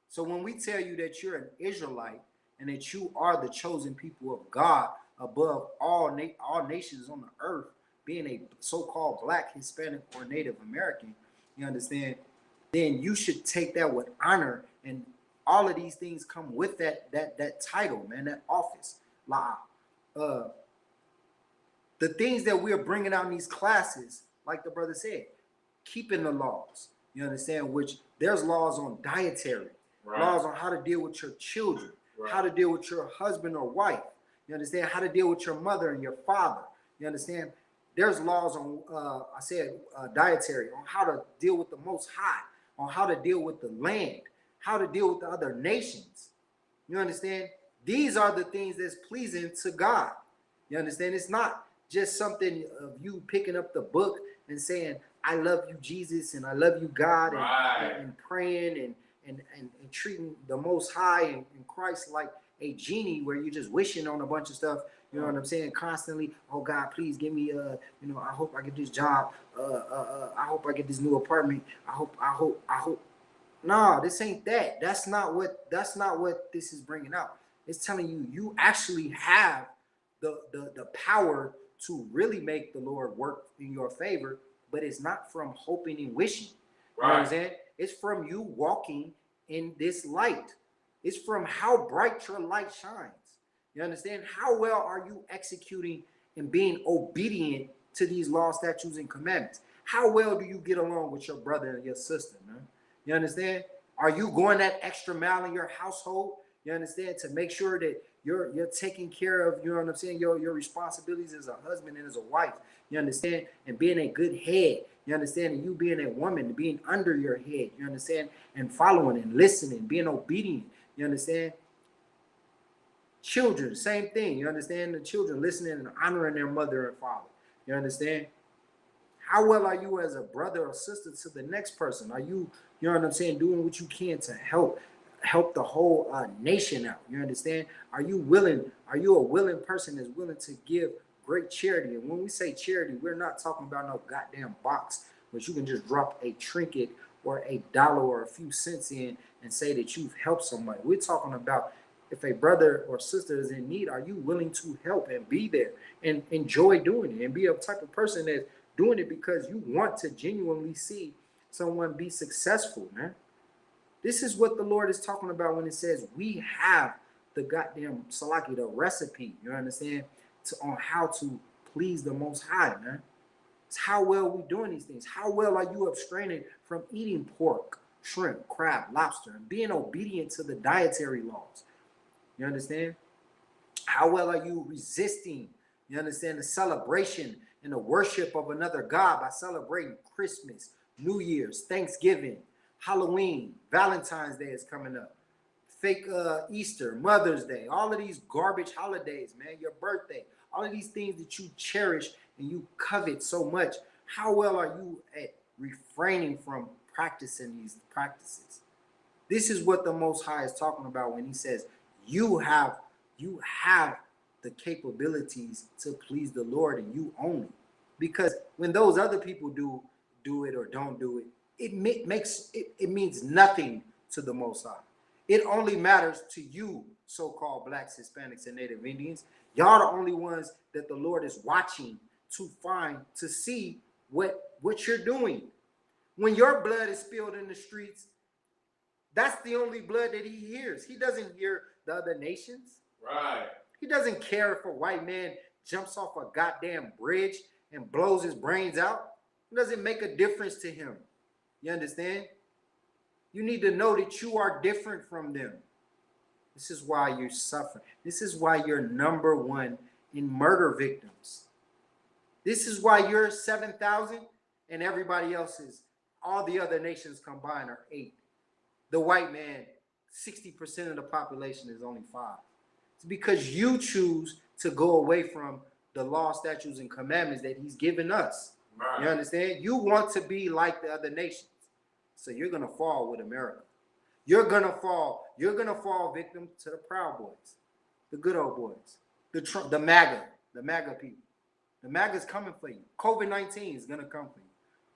So when we tell you that you're an Israelite and that you are the chosen people of God above all nations on the earth, being a so-called Black, Hispanic, or Native American, you understand, then you should take that with honor, and all of these things come with that title, man, that office. The things that we're bringing out in these classes, like the brother said, keeping the laws, you understand, which there's laws on dietary, right, laws on how to deal with your children, right, how to deal with your husband or wife, you understand, how to deal with your mother and your father, you understand. There's laws on, dietary, on how to deal with the Most High, on how to deal with the land, how to deal with the other nations. You understand? These are the things that's pleasing to God. You understand? It's not just something of you picking up the book and saying, I love you, Jesus, and I love you, God, right, and praying and treating the Most High and Christ like a genie where you're just wishing on a bunch of stuff. You know what I'm saying? Constantly, oh God, please give me, I hope I get this job. I hope I get this new apartment. I hope. No, this ain't that. That's not what this is bringing out. It's telling you actually have the power to really make the Lord work in your favor, but it's not from hoping and wishing. Right. You know what I'm saying? It's from you walking in this light. It's from how bright your light shines. You understand? How well are you executing and being obedient to these laws, statutes, and commandments? How well do you get along with your brother and your sister, man? You understand? Are you going that extra mile in your household? You understand? To make sure that you're taking care of, you know what I'm saying, your responsibilities as a husband and as a wife. You understand? And being a good head. You understand? And you being a woman, being under your head. You understand? And following and listening, being obedient. You understand? Children, same thing. You understand? The children listening and honoring their mother and father. You understand? How well are you as a brother or sister to the next person? Are you, you know what I'm saying, doing what you can to help the whole nation out? You understand? Are you a willing person that's willing to give great charity? And when we say charity, we're not talking about no goddamn box which you can just drop a trinket or $1 or a few cents in and say that you've helped somebody. We're talking about if a brother or sister is in need, are you willing to help and be there and enjoy doing it and be a type of person that's doing it because you want to genuinely see someone be successful, man? This is what the Lord is talking about when it says we have the goddamn salaki, the recipe, you understand, on how to please the Most High, man. It's how well we doing these things. How well are you abstraining from eating pork, shrimp, crab, lobster, and being obedient to the dietary laws? You understand? How well are you resisting, you understand, the celebration and the worship of another God by celebrating Christmas, New Year's, Thanksgiving, Halloween, Valentine's Day is coming up, fake Easter, Mother's Day, all of these garbage holidays, man, your birthday, all of these things that you cherish and you covet so much. How well are you at refraining from practicing these practices? This is what the Most High is talking about when he says you have the capabilities to please the Lord and you only. Because when those other people do it or don't do it, it means nothing to the Most High. It only matters to you, so-called blacks, Hispanics, and Native Indians. Y'all the only ones that the Lord is watching to see what you're doing. When your blood is spilled in the streets, that's the only blood that he hears. He doesn't hear the other nations. Right. He doesn't care if a white man jumps off a goddamn bridge and blows his brains out. It doesn't make a difference to him. You understand? You need to know that you are different from them. This is why you're suffering. This is why you're number one in murder victims. This is why you're 7,000 and everybody else is, all the other nations combined are 8. The white man, 60% of the population is only 5. It's because you choose to go away from the law, statutes, and commandments that he's given us. Right. You understand? You want to be like the other nations. So you're going to fall with America. You're going to fall victim to the Proud Boys, the good old boys, the MAGA people. The MAGA is coming for you. COVID-19 is going to come for you.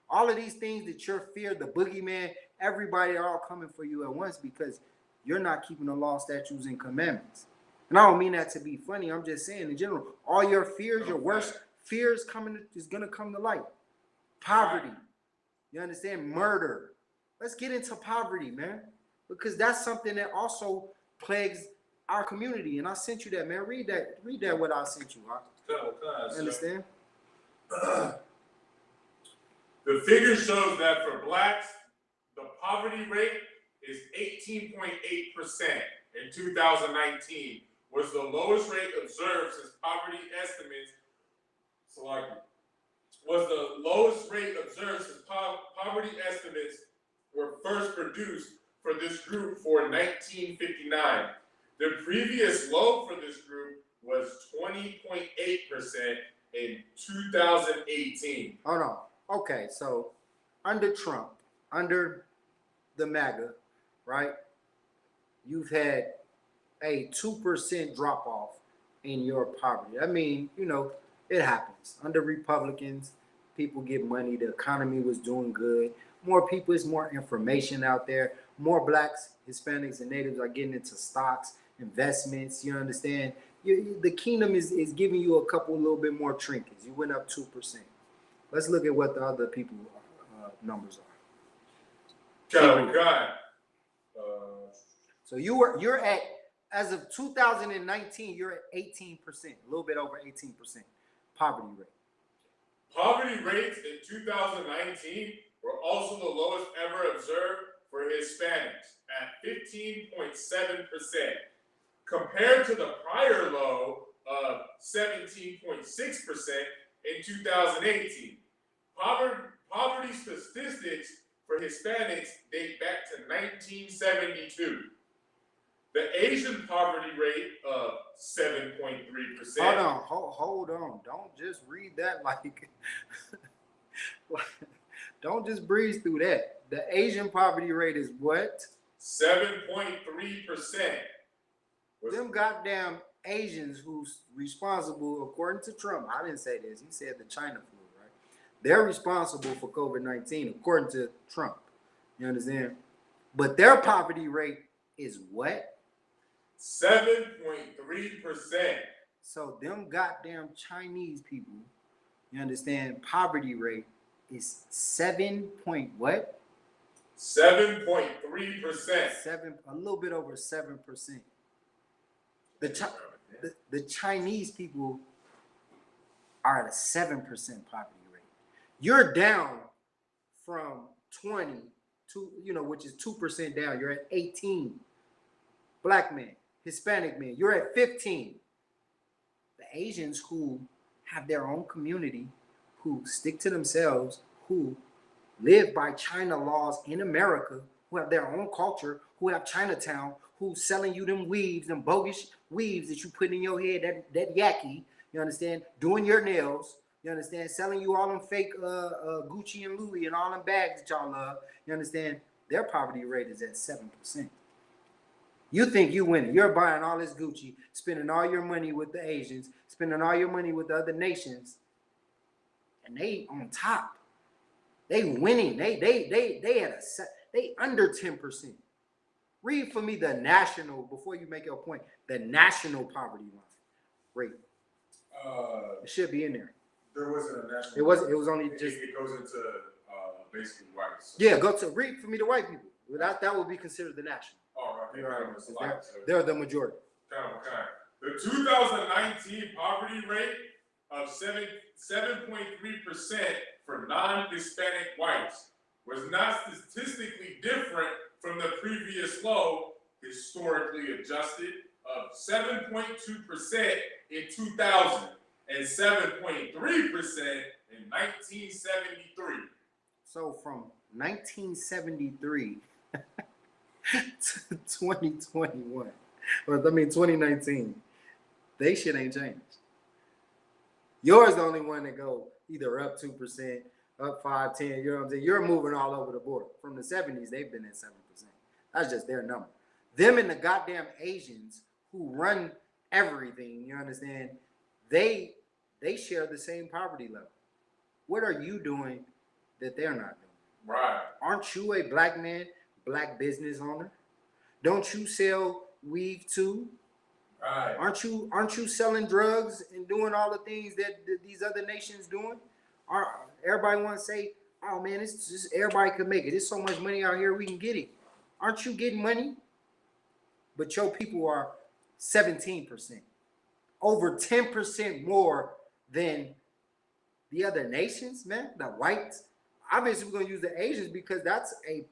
All of these things that you're feared, the boogeyman, everybody are all coming for you at once because you're not keeping the law, statutes, and commandments. And I don't mean that to be funny. I'm just saying in general, all your fears, your worst fears is going to come to light. Poverty. You understand? Murder. Let's get into poverty, man. Because that's something that also plagues our community. And I sent you that, man. Read that what I sent you. You understand? The figure shows that for blacks, the poverty rate is 18.8% in 2019, was the lowest rate observed since poverty estimates. Was the lowest rate observed since poverty estimates were first produced for this group for 1959. The previous low for this group was 20.8% in 2018. Hold on. Okay, so under Trump, under the MAGA, right, you've had a 2% drop off in your poverty. I mean, you know, it happens. Under Republicans, people get money. The economy was doing good. More people, it's more information out there. More blacks, Hispanics, and natives are getting into stocks, investments. You understand? The kingdom is giving you a couple, a little bit more trinkets. You went up 2%. Let's look at what the other people numbers are. God. So you're at, as of 2019, you're at 18%, a little bit over 18% poverty rate. Poverty rates in 2019 were also the lowest ever observed for Hispanics at 15.7%, compared to the prior low of 17.6% in 2018. Poverty statistics for Hispanics date back to 1972. The Asian poverty rate of 7.3%. Hold on. Don't just read that like, don't just breeze through that. The Asian poverty rate is what? 7.3%. Them goddamn Asians who's responsible, according to Trump, I didn't say this, he said the China flu, right? They're responsible for COVID-19, according to Trump. You understand? But their poverty rate is what? 7.3%. So them goddamn Chinese people, you understand, poverty rate is 7 point what? 7.3%. A little bit over 7%. The Chinese people are at a 7% poverty rate. You're down from 20 to, which is 2% down. You're at 18. Black men, Hispanic men, you're at 15. The Asians who have their own community, who stick to themselves, who live by China laws in America, who have their own culture, who have Chinatown, who's selling you them weaves, them bogus weaves that you put in your head, that yaki, you understand, doing your nails, you understand, selling you all them fake Gucci and Louis and all them bags that y'all love, you understand, their poverty rate is at 7%. You think you winning. You're buying all this Gucci, spending all your money with the Asians, spending all your money with the other nations, and they on top. They winning. They under 10%. Read for me the national, before you make your point, the national poverty line rate. It should be in there. There wasn't a national. It was only just. It goes into basically whites. Yeah, read for me the white people. That would be considered the national. Oh, right. They're the majority. Okay. The 2019 poverty rate of 7.3% for non-Hispanic whites was not statistically different from the previous low, historically adjusted, of 7.2% in 2000 and 7.3% in 1973. So from 1973 to 2021, 2019, they shit ain't changed. Yours the only one that go either up 2%, up 5, 10, you know what I'm saying? You're moving all over the board. From the 70s, they've been at 7%. That's just their number. Them and the goddamn Asians who run everything, you understand, they share the same poverty level. What are you doing that they're not doing? Right. Aren't you a black man, black business owner? Don't you sell weave too? Right. Aren't you selling drugs and doing all the things that these other nations doing? Everybody want to say, oh man, it's just everybody can make it. There's so much money out here, we can get it. Aren't you getting money? But your people are 17%, over 10% more than the other nations, man. The whites. Obviously, we're gonna use the Asians because that's a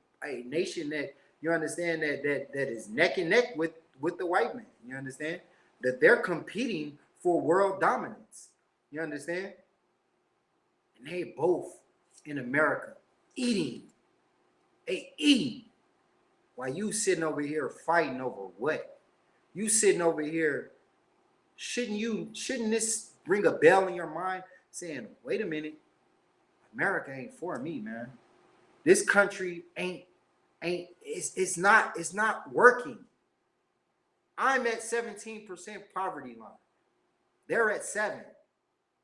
nation that you understand that is neck and neck with the white man. You understand that they're competing for world dominance. You understand? And they both in America eating. They eating. While you sitting over here fighting over what? You sitting over here, shouldn't this ring a bell in your mind saying, wait a minute, America ain't for me, man. This country it's not working. I'm at 17% poverty line. They're at 7.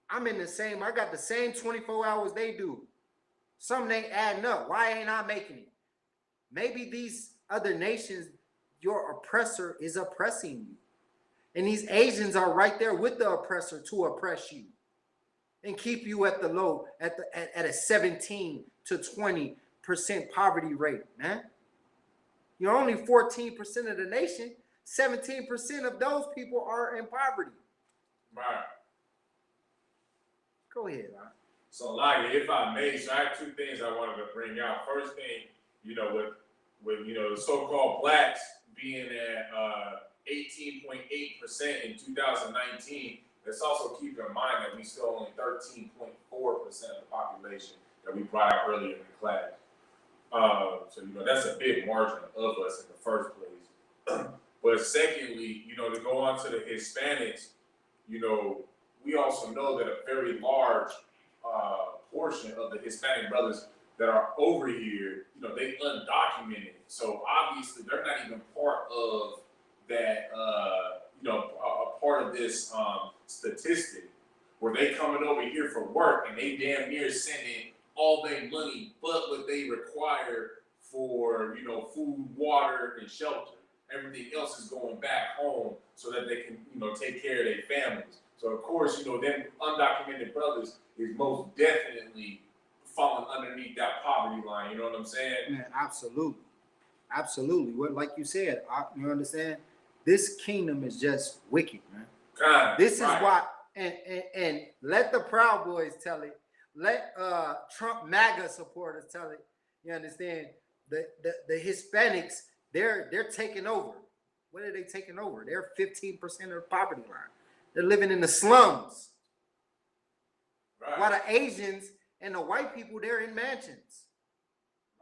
I'm in the same, I got the same 24 hours they do. Something ain't adding up. Why ain't I making it? Maybe these other nations, your oppressor is oppressing you. And these Asians are right there with the oppressor to oppress you and keep you at the low, at a 17 to 20% poverty rate, man. You're only 14% of the nation. 17% of those people are in poverty. Right. Go ahead, Ron. So, like, if I may, so I have two things I wanted to bring out. First thing, with the so-called blacks being at 18.8% in 2019, let's also keep in mind that we still only 13.4% of the population that we brought out earlier in the class. So that's a big margin of us in the first place. But secondly, to go on to the Hispanics, we also know that a very large portion of the Hispanic brothers that are over here, they undocumented. So obviously they're not even part of that, a part of this statistic where they coming over here for work and they damn near sending all their money but what they require for, food, water, and shelter. Everything else is going back home so that they can, take care of their families. So of course, them undocumented brothers is most definitely falling underneath that poverty line. You know what I'm saying? Man, absolutely. Absolutely. What, like you said, you understand? This kingdom is just wicked, man. This is why, and let the Proud Boys tell it. Let Trump MAGA supporters tell it. You understand? The Hispanics, they're taking over. What are they taking over? They're 15% of the poverty line. They're living in the slums. Right. While the Asians and the white people, they're in mansions.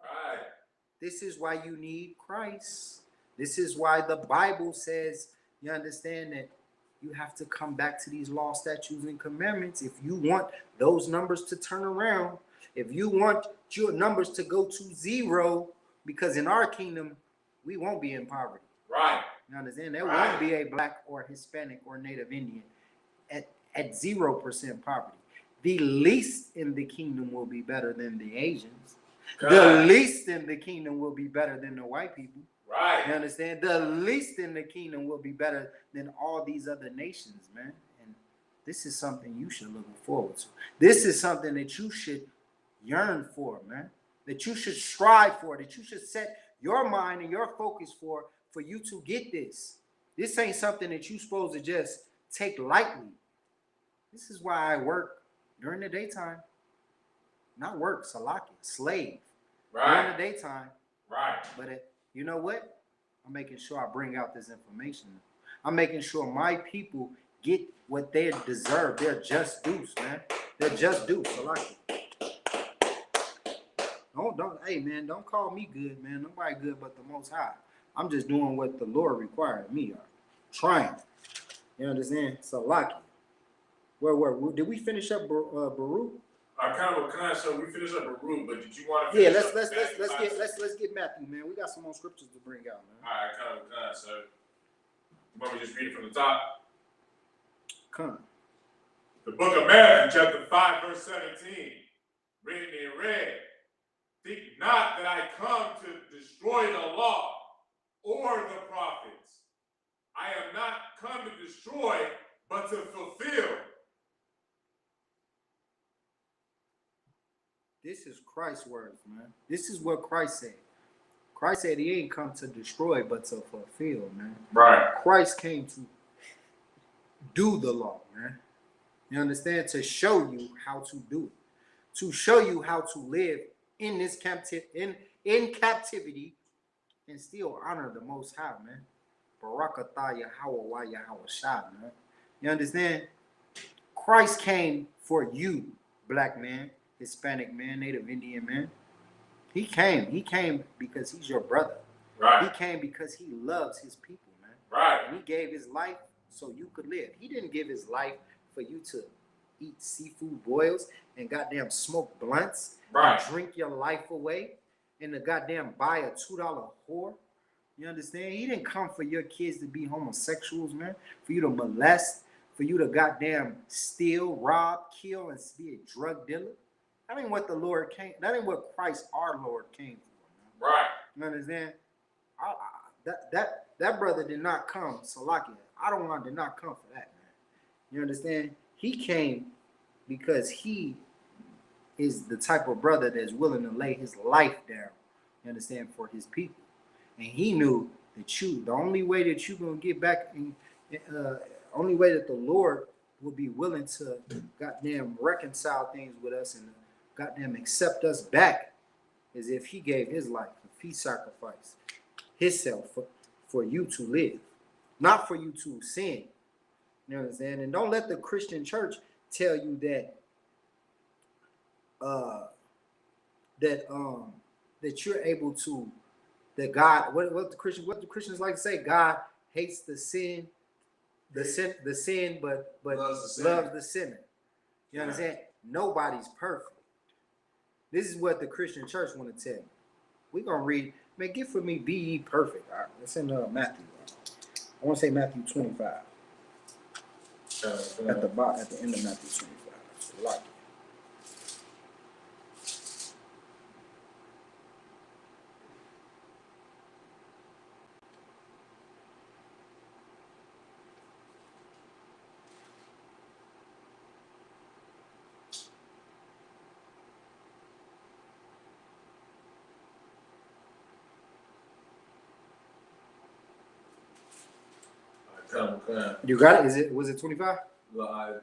Right. This is why you need Christ. This is why the Bible says, you understand, that you have to come back to these law, statutes, and commandments if you want those numbers to turn around. If you want your numbers to go to zero, because in our kingdom, we won't be in poverty. Right. You understand? There won't be a black or Hispanic or Native Indian at 0% poverty. The least in the kingdom will be better than the Asians. The least in the kingdom will be better than the white people. Right. You understand? The least in the kingdom will be better than all these other nations, man. And this is something you should look forward to. This is something that you should yearn for, man. That you should strive for, that you should set your mind and your focus for you to get this. This ain't something that you're supposed to just take lightly. This is why I work during the daytime. Not work, salaki, slave. Right. During the daytime. Right. But you know what? I'm making sure I bring out this information. I'm making sure my people get what they deserve. They're just dues, man. They're just dues, salaki. Hey, man, don't call me good, man. Nobody good but the Most High. I'm just doing what the Lord required me. Trying. You understand? Salaki. Where did we finish up Baruch? So we finished up Baruch, but did you want to? Yeah, let's get Matthew, man. We got some more scriptures to bring out, man. All right, so you want me to just read it from the top? Come. The book of Matthew, chapter 5, verse 17, written in red. Think not that I come to destroy the law or the prophets. I am not come to destroy, but to fulfill. This is Christ's words, man. This is what Christ said. Christ said he ain't come to destroy, but to fulfill, man. Right. Christ came to do the law, man. You understand? To show you how to do it. To show you how to live in this in captivity and still honor the Most High, man. Barakatah Yahweh Yahweh Shah, man. You understand? Christ came for you, black man, Hispanic man, Native Indian man. He came because he's your brother. Right. He came because he loves his people, man. Right. And he gave his life so you could live. He didn't give his life for you to eat seafood boils and goddamn smoke blunts. Right. And drink your life away and to goddamn buy a $2 whore. You understand? He didn't come for your kids to be homosexuals, man. For you to molest, for you to goddamn steal, rob, kill, and be a drug dealer. That ain't what the Lord came. That ain't what Christ our Lord came for, man. Right. You understand? That brother did not come, Salaki. Did not come for that, man. You understand? He came because he is the type of brother that's willing to lay his life down, you understand, for his people. And he knew that the only way that you're gonna get back, only way that the Lord would be willing to goddamn reconcile things with us and goddamn accept us back is if he gave his life, if he sacrificed himself for you to live, not for you to sin. You know what I'm saying? And don't let the Christian church tell you that you're able to, that God, what the Christians like to say, God hates the sin, but loves the sinner. You understand? Nobody's perfect. This is what the Christian church want to tell you. We're gonna read, man, get for me, be ye perfect. All right, let's in Matthew. I want to say Matthew 25. At the end of Matthew 25. Like it. You got it? Was it 25? 5.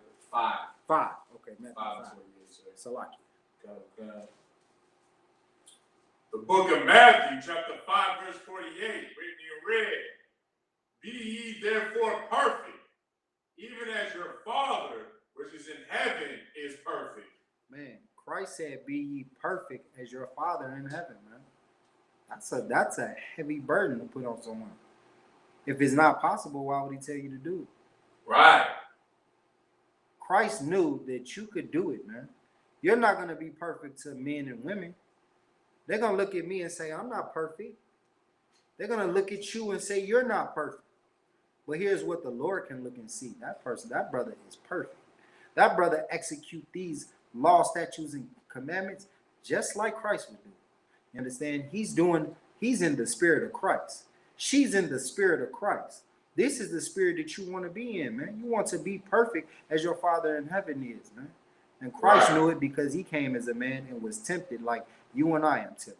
5. Okay, Matthew 5. 5. So like it. The book of Matthew, chapter 5, verse 48, written in red. Be ye therefore perfect, even as your Father, which is in heaven, is perfect. Man, Christ said, be ye perfect as your Father in heaven, man. That's a heavy burden to put on someone. If it's not possible, why would he tell you to do it? Right. Christ knew that you could do it, man. You're not going to be perfect to men and women. They're going to look at me and say, I'm not perfect. They're going to look at you and say, you're not perfect. But here's what the Lord can look and see. That brother is perfect. That brother execute these law, statutes, and commandments just like Christ would do. You understand? He's in the spirit of Christ. She's in the spirit of Christ. This is the spirit that you want to be in, man. You want to be perfect as your Father in heaven is, man. And Christ knew it because he came as a man and was tempted like you and I am tempted.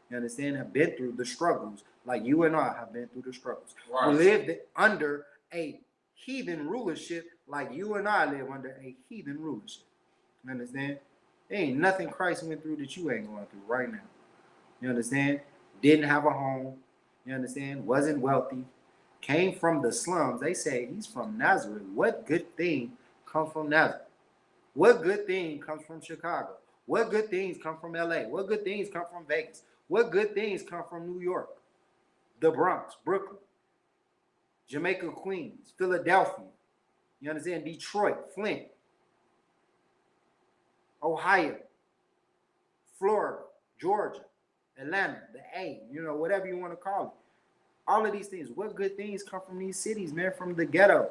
You understand? Have been through the struggles like you and I have been through the struggles. Right. Lived under a heathen rulership like you and I live under a heathen rulership. You understand? There ain't nothing Christ went through that you ain't going through right now. You understand? Didn't have a home. You understand? Wasn't wealthy. Came from the slums. They say he's from Nazareth. What good thing comes from Nazareth? What good thing comes from Chicago? What good things come from LA? What good things come from Vegas? What good things come from New York? The Bronx, Brooklyn, Jamaica, Queens, Philadelphia. You understand? Detroit, Flint, Ohio, Florida, Georgia, Atlanta, the A, whatever you want to call it. All of these things. What good things come from these cities, man, from the ghettos?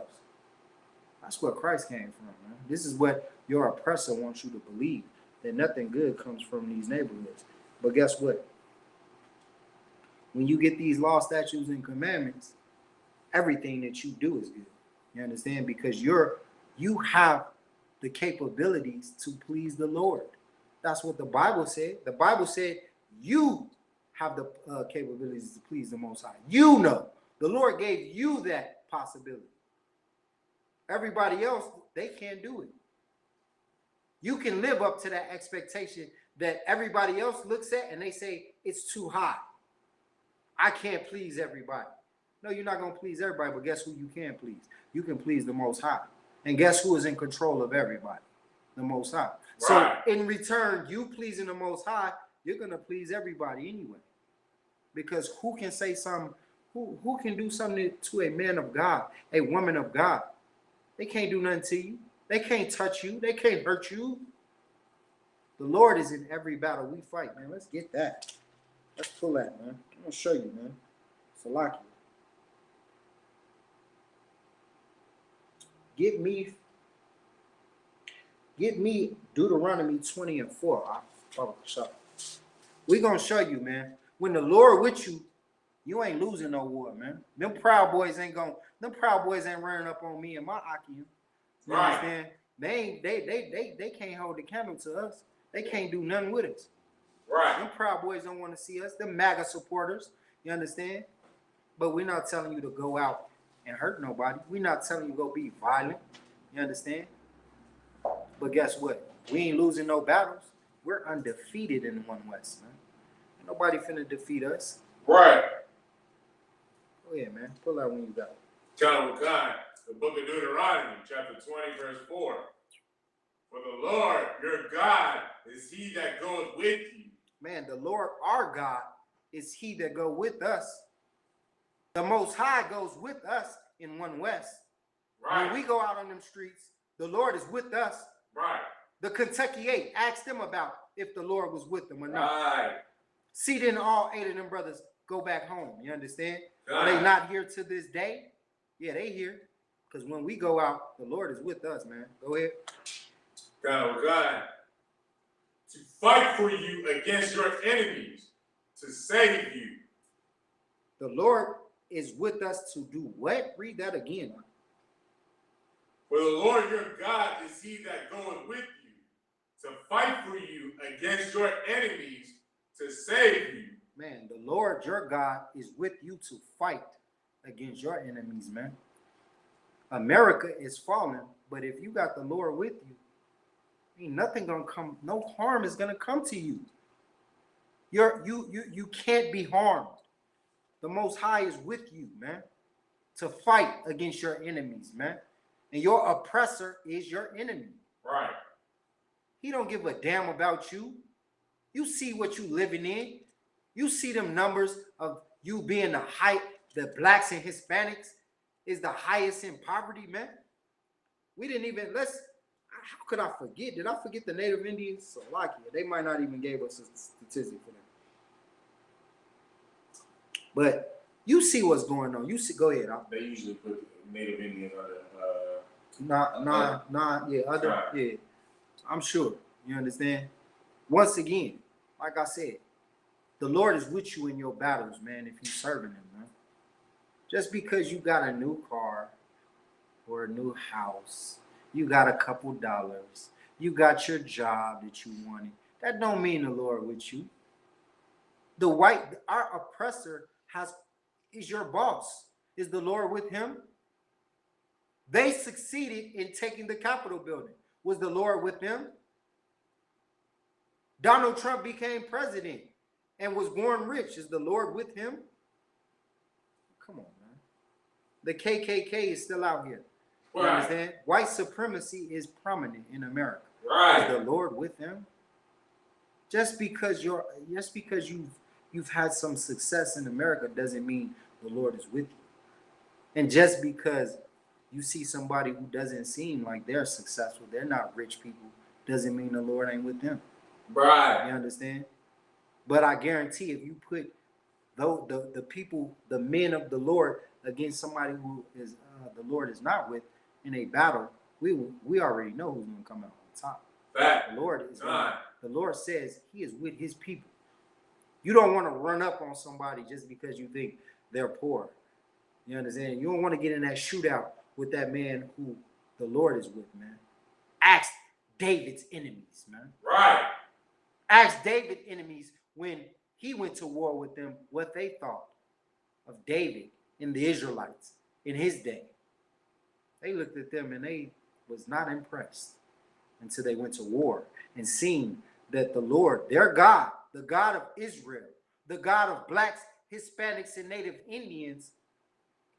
That's where Christ came from, man. This is what your oppressor wants you to believe, that nothing good comes from these neighborhoods. But guess what? When you get these law, statutes, and commandments, everything that you do is good. You understand? Because you have the capabilities to please the Lord. That's what the Bible said. The Bible said you have the capabilities to please the Most High. You know. The Lord gave you that possibility. Everybody else, they can't do it. You can live up to that expectation that everybody else looks at and they say it's too high. I can't please everybody. No, you're not going to please everybody, but guess who you can please? You can please the Most High. And guess who is in control of everybody? The Most High. Right. So in return, you pleasing the Most High, you're going to please everybody anyway. Because who can say something, who can do something to a man of God, a woman of God? They can't do nothing to you. They can't touch you. They can't hurt you. The Lord is in every battle we fight, man. Let's get that. Let's pull that, man. I'm going to show you, man. Salakia. Get me Deuteronomy 20 and 4. We're going to show you, man. When the Lord with you, you ain't losing no war, man. Them proud boys ain't running up on me and my Akim. You understand? They can't hold the candle to us. They can't do nothing with us. Right. Them proud boys don't want to see us. Them MAGA supporters You understand? But we're not telling you to go out and hurt nobody. We're not telling you to go be violent. You understand? But guess what? We ain't losing no battles. We're undefeated in One West, man. Ain't nobody finna defeat us. Right. Go ahead, man. Pull out when you got it. John Wakai, the book of Deuteronomy, chapter 20, verse 4. For the Lord your God is he that goeth with you. Man, the Lord our God is he that go with us. The Most High goes with us in One West. Right. When we go out on them streets, the Lord is with us. Right. The Kentucky 8 asked them about if the Lord was with them or not. Right. See, then all 8 of them brothers go back home. You understand? Right. Are they not here to this day? Yeah, they here. Because when we go out, the Lord is with us, man. Go ahead. God, to fight for you against your enemies, to save you. The Lord is with us to do what? Read that again. For the Lord your God is he that goeth with you, to fight for you against your enemies, to save you. Man, the Lord your God is with you to fight against your enemies, man. America is falling, but if you got the Lord with you, ain't nothing gonna come, no harm is gonna come to you. You can't be harmed. The Most High is with you, man, to fight against your enemies, man. And your oppressor is your enemy. Right. He don't give a damn about you. You see what you living in. You see them numbers of you being the height, the blacks and Hispanics is the highest in poverty, man. We didn't even, how could I forget? Did I forget the Native Indians? Slovakia. They might not even gave us a statistic for them. But you see what's going on. You see, go ahead. They usually put Native Indians under yeah. I'm sure. You understand? Once again, like I said, the Lord is with you in your battles, man, if you're serving him, man. Just because you got a new car or a new house, you got a couple dollars, you got your job that you wanted, that don't mean the Lord with you. Our oppressor is your boss. Is the Lord with him? They succeeded in taking the Capitol building. Was the Lord with them? Donald Trump became president and was born rich. Is the Lord with him? Come on, man. The KKK is still out here. You understand? White supremacy is prominent in America. Right. Is the Lord with them? Just because you've had some success in America doesn't mean the Lord is with you. And just because you see somebody who doesn't seem like they're successful, they're not rich people, doesn't mean the Lord ain't with them. Right. You understand? But I guarantee if you put the people, the men of the Lord against somebody who is the Lord is not with in a battle, we already know who's going to come out on top. Fact. The Lord says he is with his people. You don't want to run up on somebody just because you think they're poor. You understand? You don't want to get in that shootout with that man who the Lord is with, man. Ask David's enemies, man. Right. Ask David's enemies when he went to war with them what they thought of David and the Israelites in his day. They looked at them and they was not impressed until they went to war and seen that the Lord, their God, the God of Israel, the God of blacks, Hispanics, and Native Indians,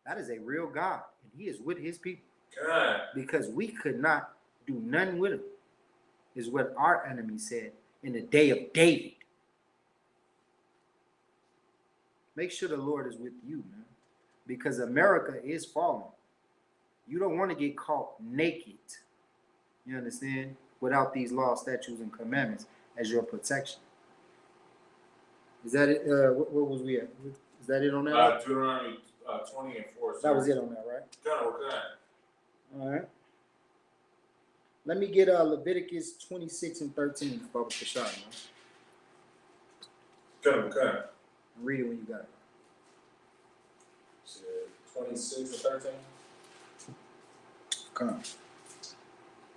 that is a real God, and he is with his people. God. Because we could not do nothing with him, is what our enemy said in the day of David. Make sure the Lord is with you, man, because America is falling. You don't want to get caught naked, you understand, without these laws, statutes, and commandments as your protection. Is that it? What was we at? Is that it on that? Deuteronomy 20 and 4. That was it on that, right? Okay. All right. Let me get Leviticus 26 and 13, Baba Kashad, man. Okay. Read it when you got it. 26 and 13? Come on.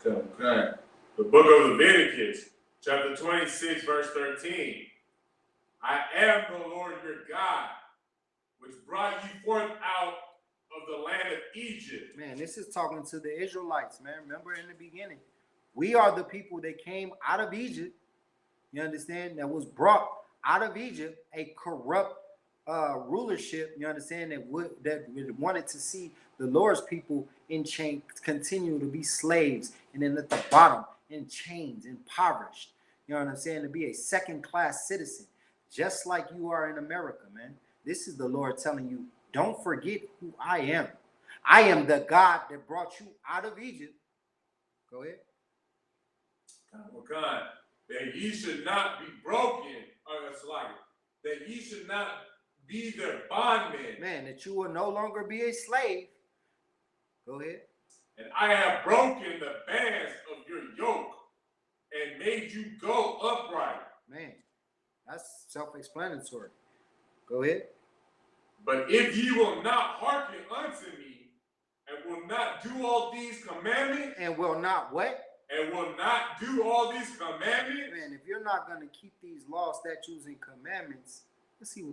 Okay. The book of Leviticus, chapter 26, verse 13. I am the Lord your God, which brought you forth out of the land of Egypt. Man, this is talking to the Israelites, man. Remember in the beginning, we are the people that came out of Egypt. You understand? That was brought out of Egypt, a corrupt rulership. You understand that wanted to see the Lord's people in chains, continue to be slaves, and then at the bottom in chains, impoverished. You know what I'm saying? To be a second-class citizen, just like you are in America, man. This is the Lord telling you, don't forget who I am. I am the God that brought you out of Egypt. Go ahead. Oh God, that ye should not be broken, that ye should not be their bondmen. Man, that you will no longer be a slave. Go ahead. And I have broken the bands of your yoke and made you go upright. Man, that's self-explanatory. Go ahead. But if ye will not hearken unto me, and will not do all these commandments, and will not what? And will not do all these commandments. Man, if you're not going to keep these laws, statutes, and commandments, let's see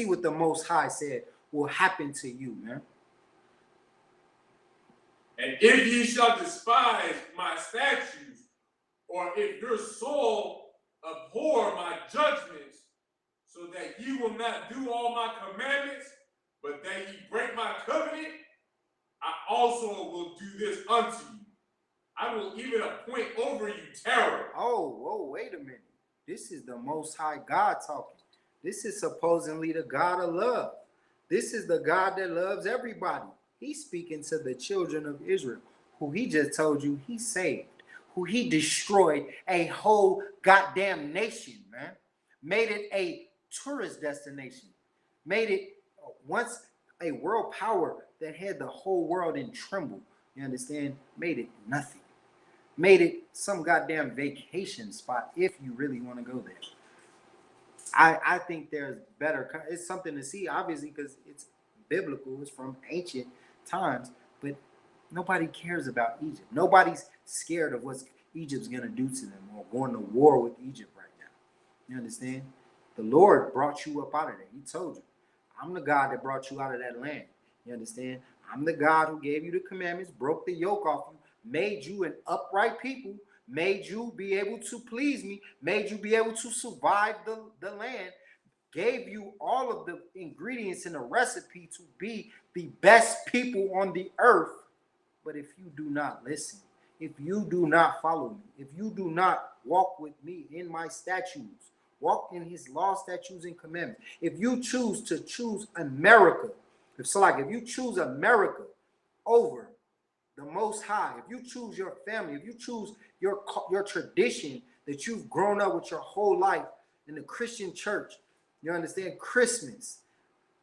what the Most High said will happen to you, man. And if ye shall despise my statutes, or if your soul abhor my judgments, so that ye will not do all my commandments, but that ye break my covenant, I also will do this unto you. I will even appoint over you terror. Oh, wait a minute. This is the Most High God talking. This is supposedly the God of love. This is the God that loves everybody. He's speaking to the children of Israel, who he just told you he saved, who he destroyed a whole goddamn nation, man. Made it a tourist destination. Made it once a world power that had the whole world in tremble. You understand? Made it nothing. Made it some goddamn vacation spot if you really want to go there. I think there's better. It's something to see, obviously, because it's biblical. It's from ancient times, but nobody cares about Egypt. Nobody's scared of what Egypt's going to do to them or going to war with Egypt right now. You understand? The Lord brought you up out of there. He told you, I'm the God that brought you out of that land. You understand? I'm the God who gave you the commandments, broke the yoke off you, made you an upright people, made you be able to please me, made you be able to survive the land, gave you all of the ingredients in the recipe to be the best people on the earth. But if you do not listen, if you do not follow me, if you do not walk with me in my statutes, walk in his law, statutes, and commandments, if you choose America, if you choose America over the Most High, if you choose your family, if you choose your tradition that you've grown up with your whole life in the Christian church, you understand, Christmas,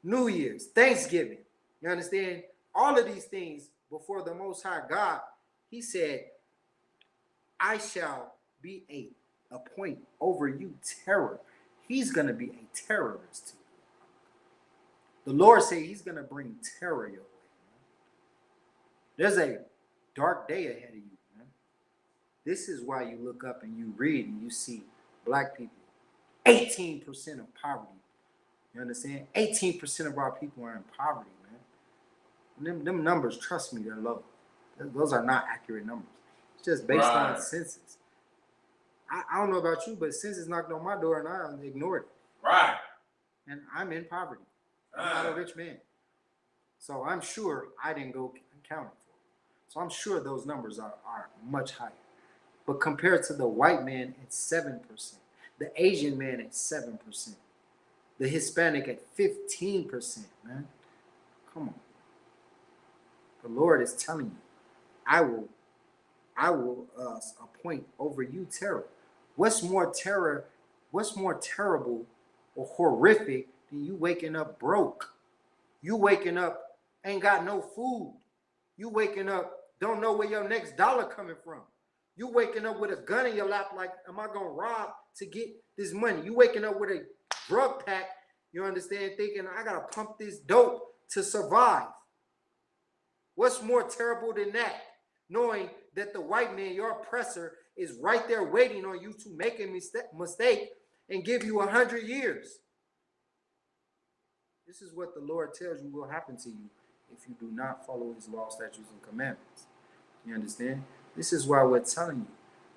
New Year's, Thanksgiving, you understand, all of these things before the Most High God, he said, I shall be a point over you terror. He's going to be a terrorist to you. The Lord said he's going to bring terror your way. There's a dark day ahead of you, man. This is why you look up and you read and you see black people, 18% of poverty. You understand? 18% of our people are in poverty, man. And them numbers, trust me, they're low. Those are not accurate numbers. It's just based on census. I don't know about you, but census knocked on my door and I ignored it. Right. And I'm in poverty. I'm not a rich man. So I'm sure I didn't go count it. So I'm sure those numbers are much higher. But compared to the white man, it's 7%. The Asian man at 7%. The Hispanic at 15%, man. Come on. The Lord is telling you, I will appoint over you terror. What's more terrible or horrific than you waking up broke? You waking up, ain't got no food. You waking up, don't know where your next dollar coming from. You waking up with a gun in your lap like, am I going to rob to get this money? You waking up with a drug pack, you understand, thinking, I got to pump this dope to survive. What's more terrible than that? Knowing that the white man, your oppressor, is right there waiting on you to make a mistake and give you 100 years. This is what the Lord tells you will happen to you if you do not follow his law, statutes, and commandments. You understand? This is why we're telling you.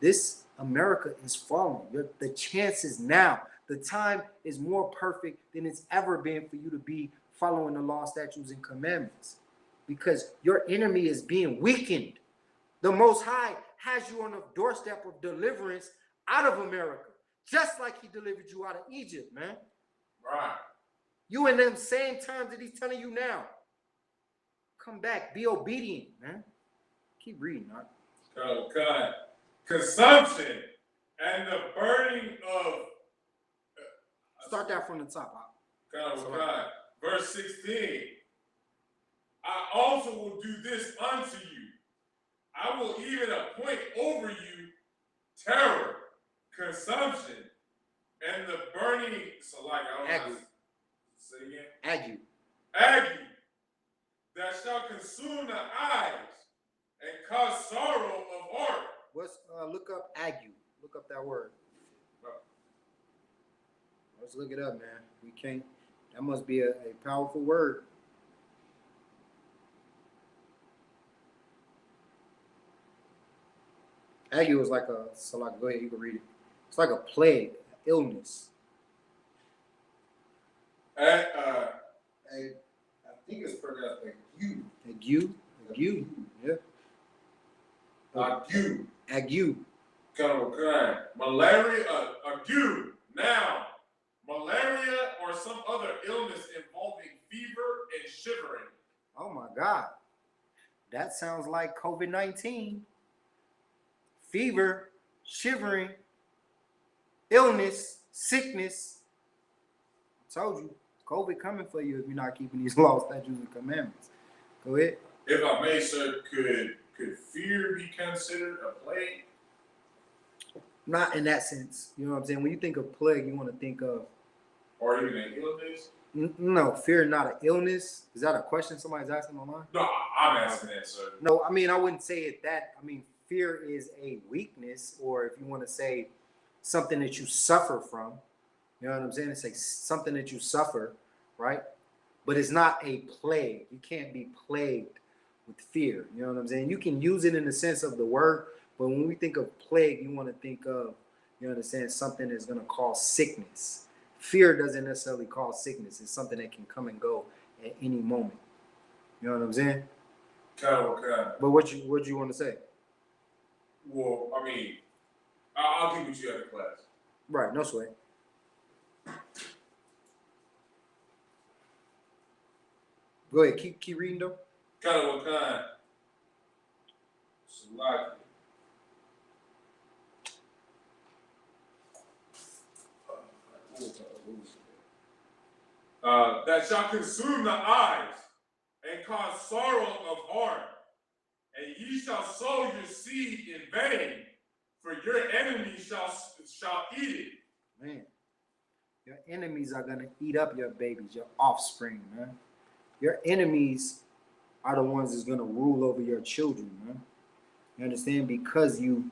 This America is falling. The chances now, the time is more perfect than it's ever been for you to be following the law, statutes, and commandments. Because your enemy is being weakened. The Most High has you on the doorstep of deliverance out of America, just like he delivered you out of Egypt, man. Right. You in them same terms that he's telling you now. Come back, be obedient, man. Keep reading, huh? Okay. Consumption and the burning of. Start that from the top. Okay. Verse 16. I also will do this unto you. I will even appoint over you terror, consumption, and the burning. So, like, I don't know. How to say again. Ague. That shall consume the eyes and cause sorrow of heart. What's look up ague. Look up that word. Let's look it up, man. We can't. That must be a powerful word. Ague was like a, so like, go ahead, you can read it. It's like a plague, illness. I think it's pronounced ague. Ague, yeah. Ague. Okay. Malaria, ague. Now, malaria or some other illness involving fever and shivering. Oh my God. That sounds like COVID-19. Fever, shivering, illness, sickness. I told you, COVID coming for you if you're not keeping these laws, statutes, and commandments. Go ahead. If I may, sir, could fear be considered a plague? Not in that sense. You know what I'm saying? When you think of plague, you want to think of... Or even an illness? No, fear not an illness. Is that a question somebody's asking online? No, I'm asking that, sir. No, I mean, I wouldn't say it that. I mean, fear is a weakness, or if you want to say something that you suffer from. You know what I'm saying? It's like something that you suffer, right? But it's not a plague. You can't be plagued with fear. You know what I'm saying? You can use it in the sense of the word, but when we think of plague, you want to think of, you understand, something that's going to cause sickness. Fear doesn't necessarily cause sickness. It's something that can come and go at any moment. You know what I'm saying? Okay. But what you want to say? Well, I mean, I'll give it to you after class. Right, no sweat. Go ahead, keep reading though. What kind? Select. That shall consume the eyes and cause sorrow of heart, and ye shall sow your seed in vain, for your enemies shall eat it. Man, your enemies are gonna eat up your babies, your offspring, man. Your enemies are the ones that's gonna rule over your children, man. You understand? Because you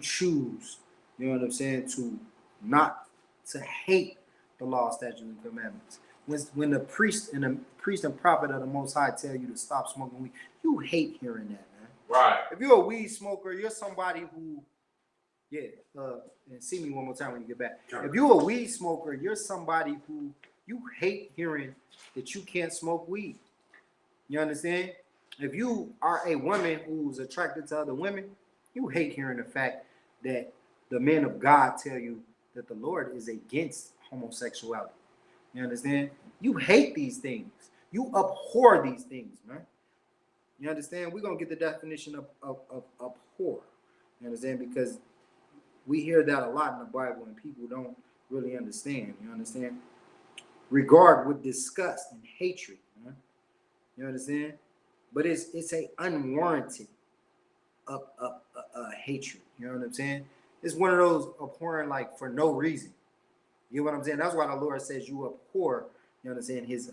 choose, you know what I'm saying, to hate the law, statutes, and commandments. When the priest and prophet of the Most High tell you to stop smoking weed, you hate hearing that, man. Right. If you're a weed smoker, you're somebody who, and see me one more time when you get back. If you're a weed smoker, you're somebody who you hate hearing that you can't smoke weed. You understand? If you are a woman who's attracted to other women, you hate hearing the fact that the men of God tell you that the Lord is against homosexuality. You understand? You hate these things. You abhor these things, man. You understand? We're going to get the definition of abhor. You understand? Because we hear that a lot in the Bible and people don't really understand. You understand? Regard with disgust and hatred. Man. You understand? But it's a unwarranted hatred. You know what I'm saying? It's one of those abhorring like for no reason. You know what I'm saying? That's why the Lord says you abhor, you understand, his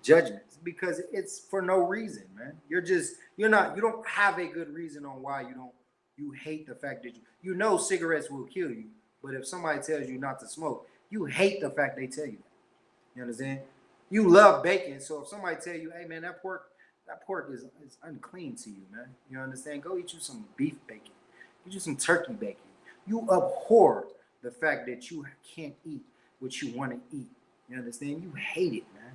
judgments, because it's for no reason, man. You don't have a good reason on why you hate the fact that you know cigarettes will kill you, but if somebody tells you not to smoke, you hate the fact they tell you that. You understand? You love bacon, so if somebody tell you, hey man, that pork is unclean to you, man. You understand? Go eat you some beef bacon. Get you some turkey bacon. You abhor the fact that you can't eat what you want to eat. You understand? You hate it, man.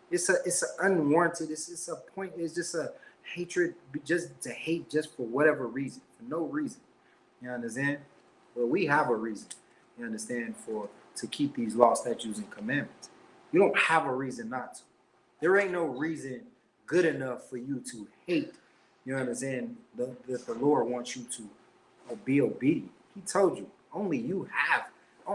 It's a unwarranted. It's a point. It's just a hatred, just to hate, just for whatever reason, for no reason. You understand? Well, we have a reason. You understand? For to keep these law, statutes, and commandments. You don't have a reason not to. There ain't no reason good enough for you to hate. You understand? That the Lord wants you to be obedient. He told you only you have.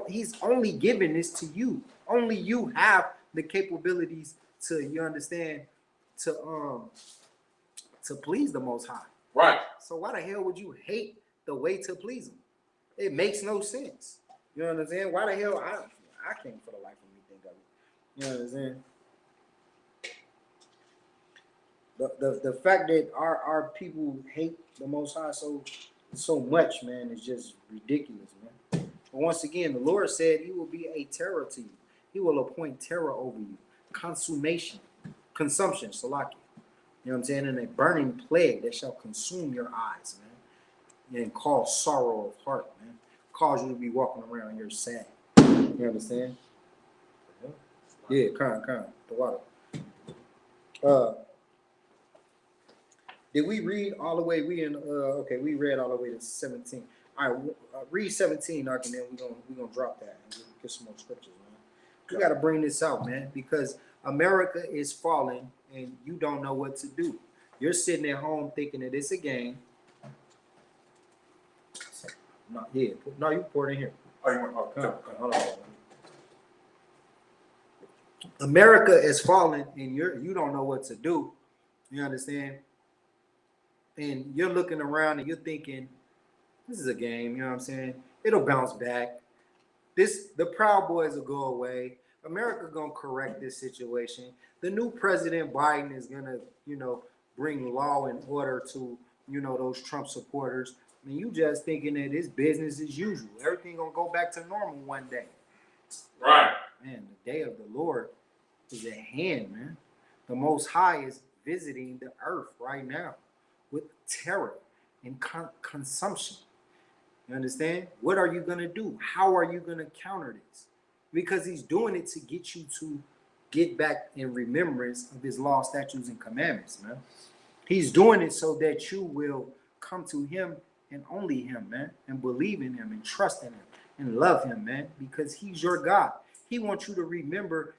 He's only giving this to you. Only you have the capabilities to, you understand, to please the Most High. Right. So why the hell would you hate the way to please Him? It makes no sense. You understand? Why the hell I can't for the life of me think of it. You understand? The fact that our people hate the Most High so much, man, is just ridiculous, man. But once again, the Lord said He will be a terror to you. He will appoint terror over you, consumption, salaki. You know what I'm saying? And a burning plague that shall consume your eyes, man, and cause sorrow of heart, man. Cause you to be walking around here sad. You understand? Yeah, come, the water. Did we read all the way? Okay, we read all the way to 17. All right, read 17, and then we're gonna drop that and get some more scriptures, man. We gotta bring this out, man, because America is falling and you don't know what to do. You're sitting at home thinking that it's a game. No, yeah, no, you pour it in here. Oh, you want? Come, hold on. America is falling and you don't know what to do. You understand? And you're looking around and you're thinking, this is a game, you know what I'm saying? It'll bounce back. The Proud Boys will go away. America gonna correct this situation. The new President Biden is gonna, bring law and order to, those Trump supporters. I mean, you just thinking that it's business as usual. Everything gonna go back to normal one day. Right. Man, the day of the Lord is at hand, man. The Most High is visiting the earth right now with terror and consumption. You understand? What are you going to do? How are you going to counter this? Because He's doing it to get you to get back in remembrance of His law, statutes, and commandments, man. He's doing it so that you will come to Him and only Him, man, and believe in Him and trust in Him and love Him, man, because He's your God. He wants you to remember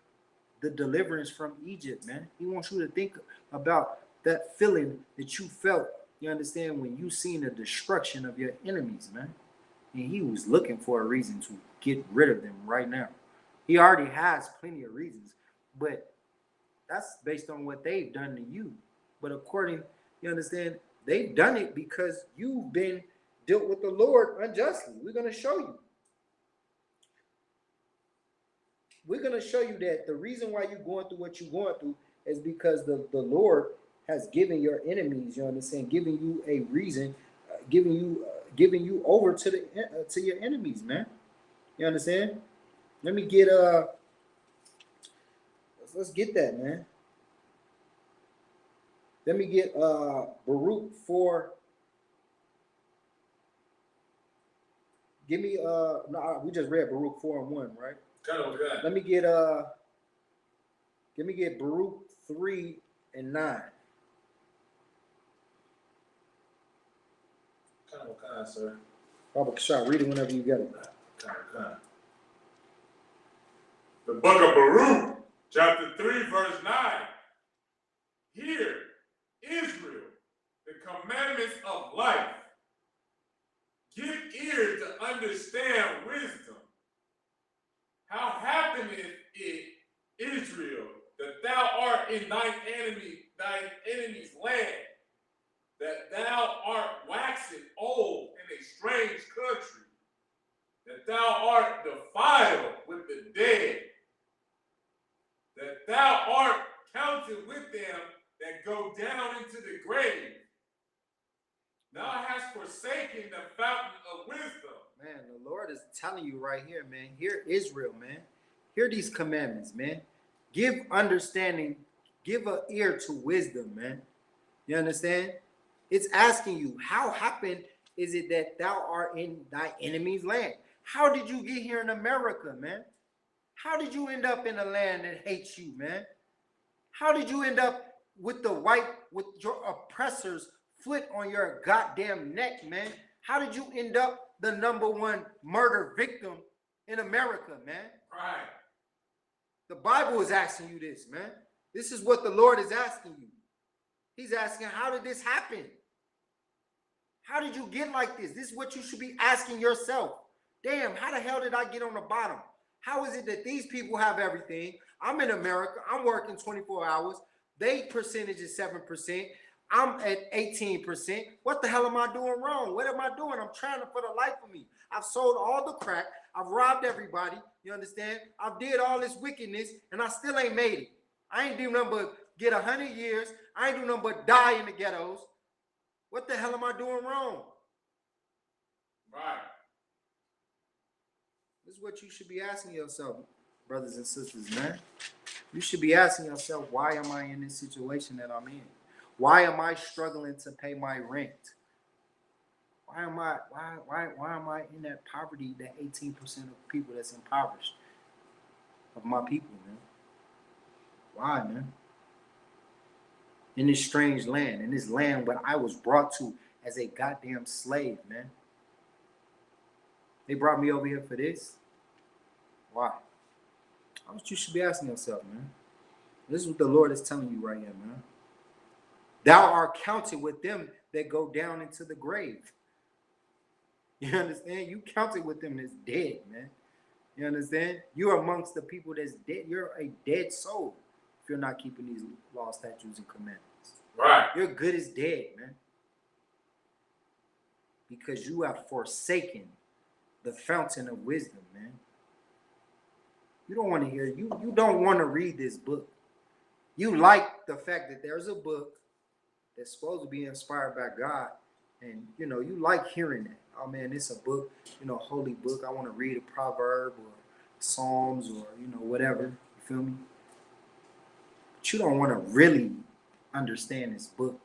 the deliverance from Egypt, man. He wants you to think about that feeling that you felt, you understand, when you seen the destruction of your enemies, man. And He was looking for a reason to get rid of them right now. He already has plenty of reasons, but that's based on what they've done to you. But according, you understand, they've done it because you've been dealt with the Lord unjustly. We're going to show you. We're going to show you that the reason why you're going through what you're going through is because the Lord has given your enemies, you understand, giving you a reason, giving you over to your enemies, man. You understand? Let me get let's get that, man. Let me get Baruch 4. Give me no, we just read Baruch 4:1, right? Kind of good. Let me get Baruch 3:9. Kind of, sir. Baba Kashah, read it whenever you get it. Kind. The book of Baruch, chapter 3, verse 9. Hear, Israel, the commandments of life. Give ear to understand wisdom. How happeneth it, Israel, that thou art in thine enemy's land, that thou art waxen old in a strange country, that thou art defiled with the dead, that thou art counted with them that go down into the grave. Thou hast forsaken the fountain of wisdom. Man, the Lord is telling you right here, man. Hear Israel, man. Hear these commandments, man. Give understanding, give an ear to wisdom, man. You understand? It's asking you, how happened is it that thou art in thy enemy's land? How did you get here in America, man? How did you end up in a land that hates you, man? How did you end up with with your oppressor's foot on your goddamn neck, man? How did you end up the #1 murder victim in America, man? Right. The Bible is asking you this, man. This is what the Lord is asking you. He's asking, how did this happen? How did you get like this? This is what you should be asking yourself. Damn, how the hell did I get on the bottom? How is it that these people have everything? I'm in America. I'm working 24 hours. They percentage is 7%. I'm at 18%. What the hell am I doing wrong? What am I doing? I'm trying to, for the life of me. I've sold all the crack. I've robbed everybody. You understand? I've did all this wickedness, and I still ain't made it. I ain't do nothing but get 100 years. I ain't do nothing but die in the ghettos. What the hell am I doing wrong? Right. This is what you should be asking yourself, brothers and sisters, man. You should be asking yourself, why am I in this situation that I'm in? Why am I struggling to pay my rent? Why am I in that poverty, that 18% of people that's impoverished of my people, man? Why, man? In this strange land, in this land where I was brought to as a goddamn slave, man. They brought me over here for this. Why? That's what you should be asking yourself, man. This is what the Lord is telling you right here, man. Thou art counted with them that go down into the grave. You understand? You counted with them that's dead, man. You understand? You're amongst the people that's dead. You're a dead soul if you're not keeping these laws, statutes, and commandments. Right. You're good as dead, man. Because you have forsaken the fountain of wisdom, man. You don't want to hear, you don't want to read this book. You like the fact that there's a book that's supposed to be inspired by God. And, you know, you like hearing that. Oh, man, it's a book, you know, holy book. I want to read a proverb or Psalms or, you know, whatever. You feel me? But you don't want to really understand this book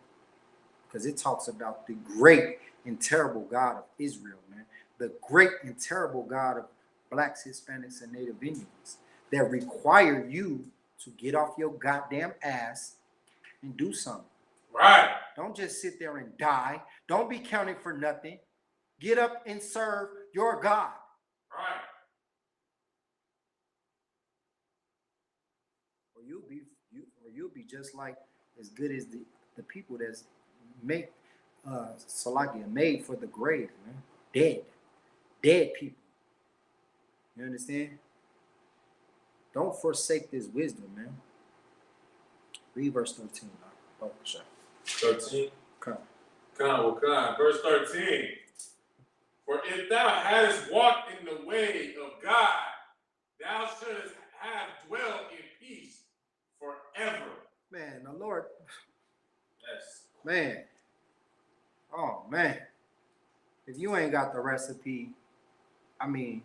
because it talks about the great and terrible God of Israel, man. The great and terrible God of Blacks, Hispanics, and Native Indians that require you to get off your goddamn ass and do something. Right. Don't just sit there and die. Don't be counted for nothing. Get up and serve your God. Right. Or you'll be just like as good as the people that's make Salakia made for the grave, man. Dead people. You understand? Don't forsake this wisdom, man. Read verse 13. Oh, sure. 13. Come. Verse 13. For if thou hadst walked in the way of God, thou shouldst have dwelt in peace forever. Man, the Lord. Yes. Man. Oh, man. If you ain't got the recipe, I mean,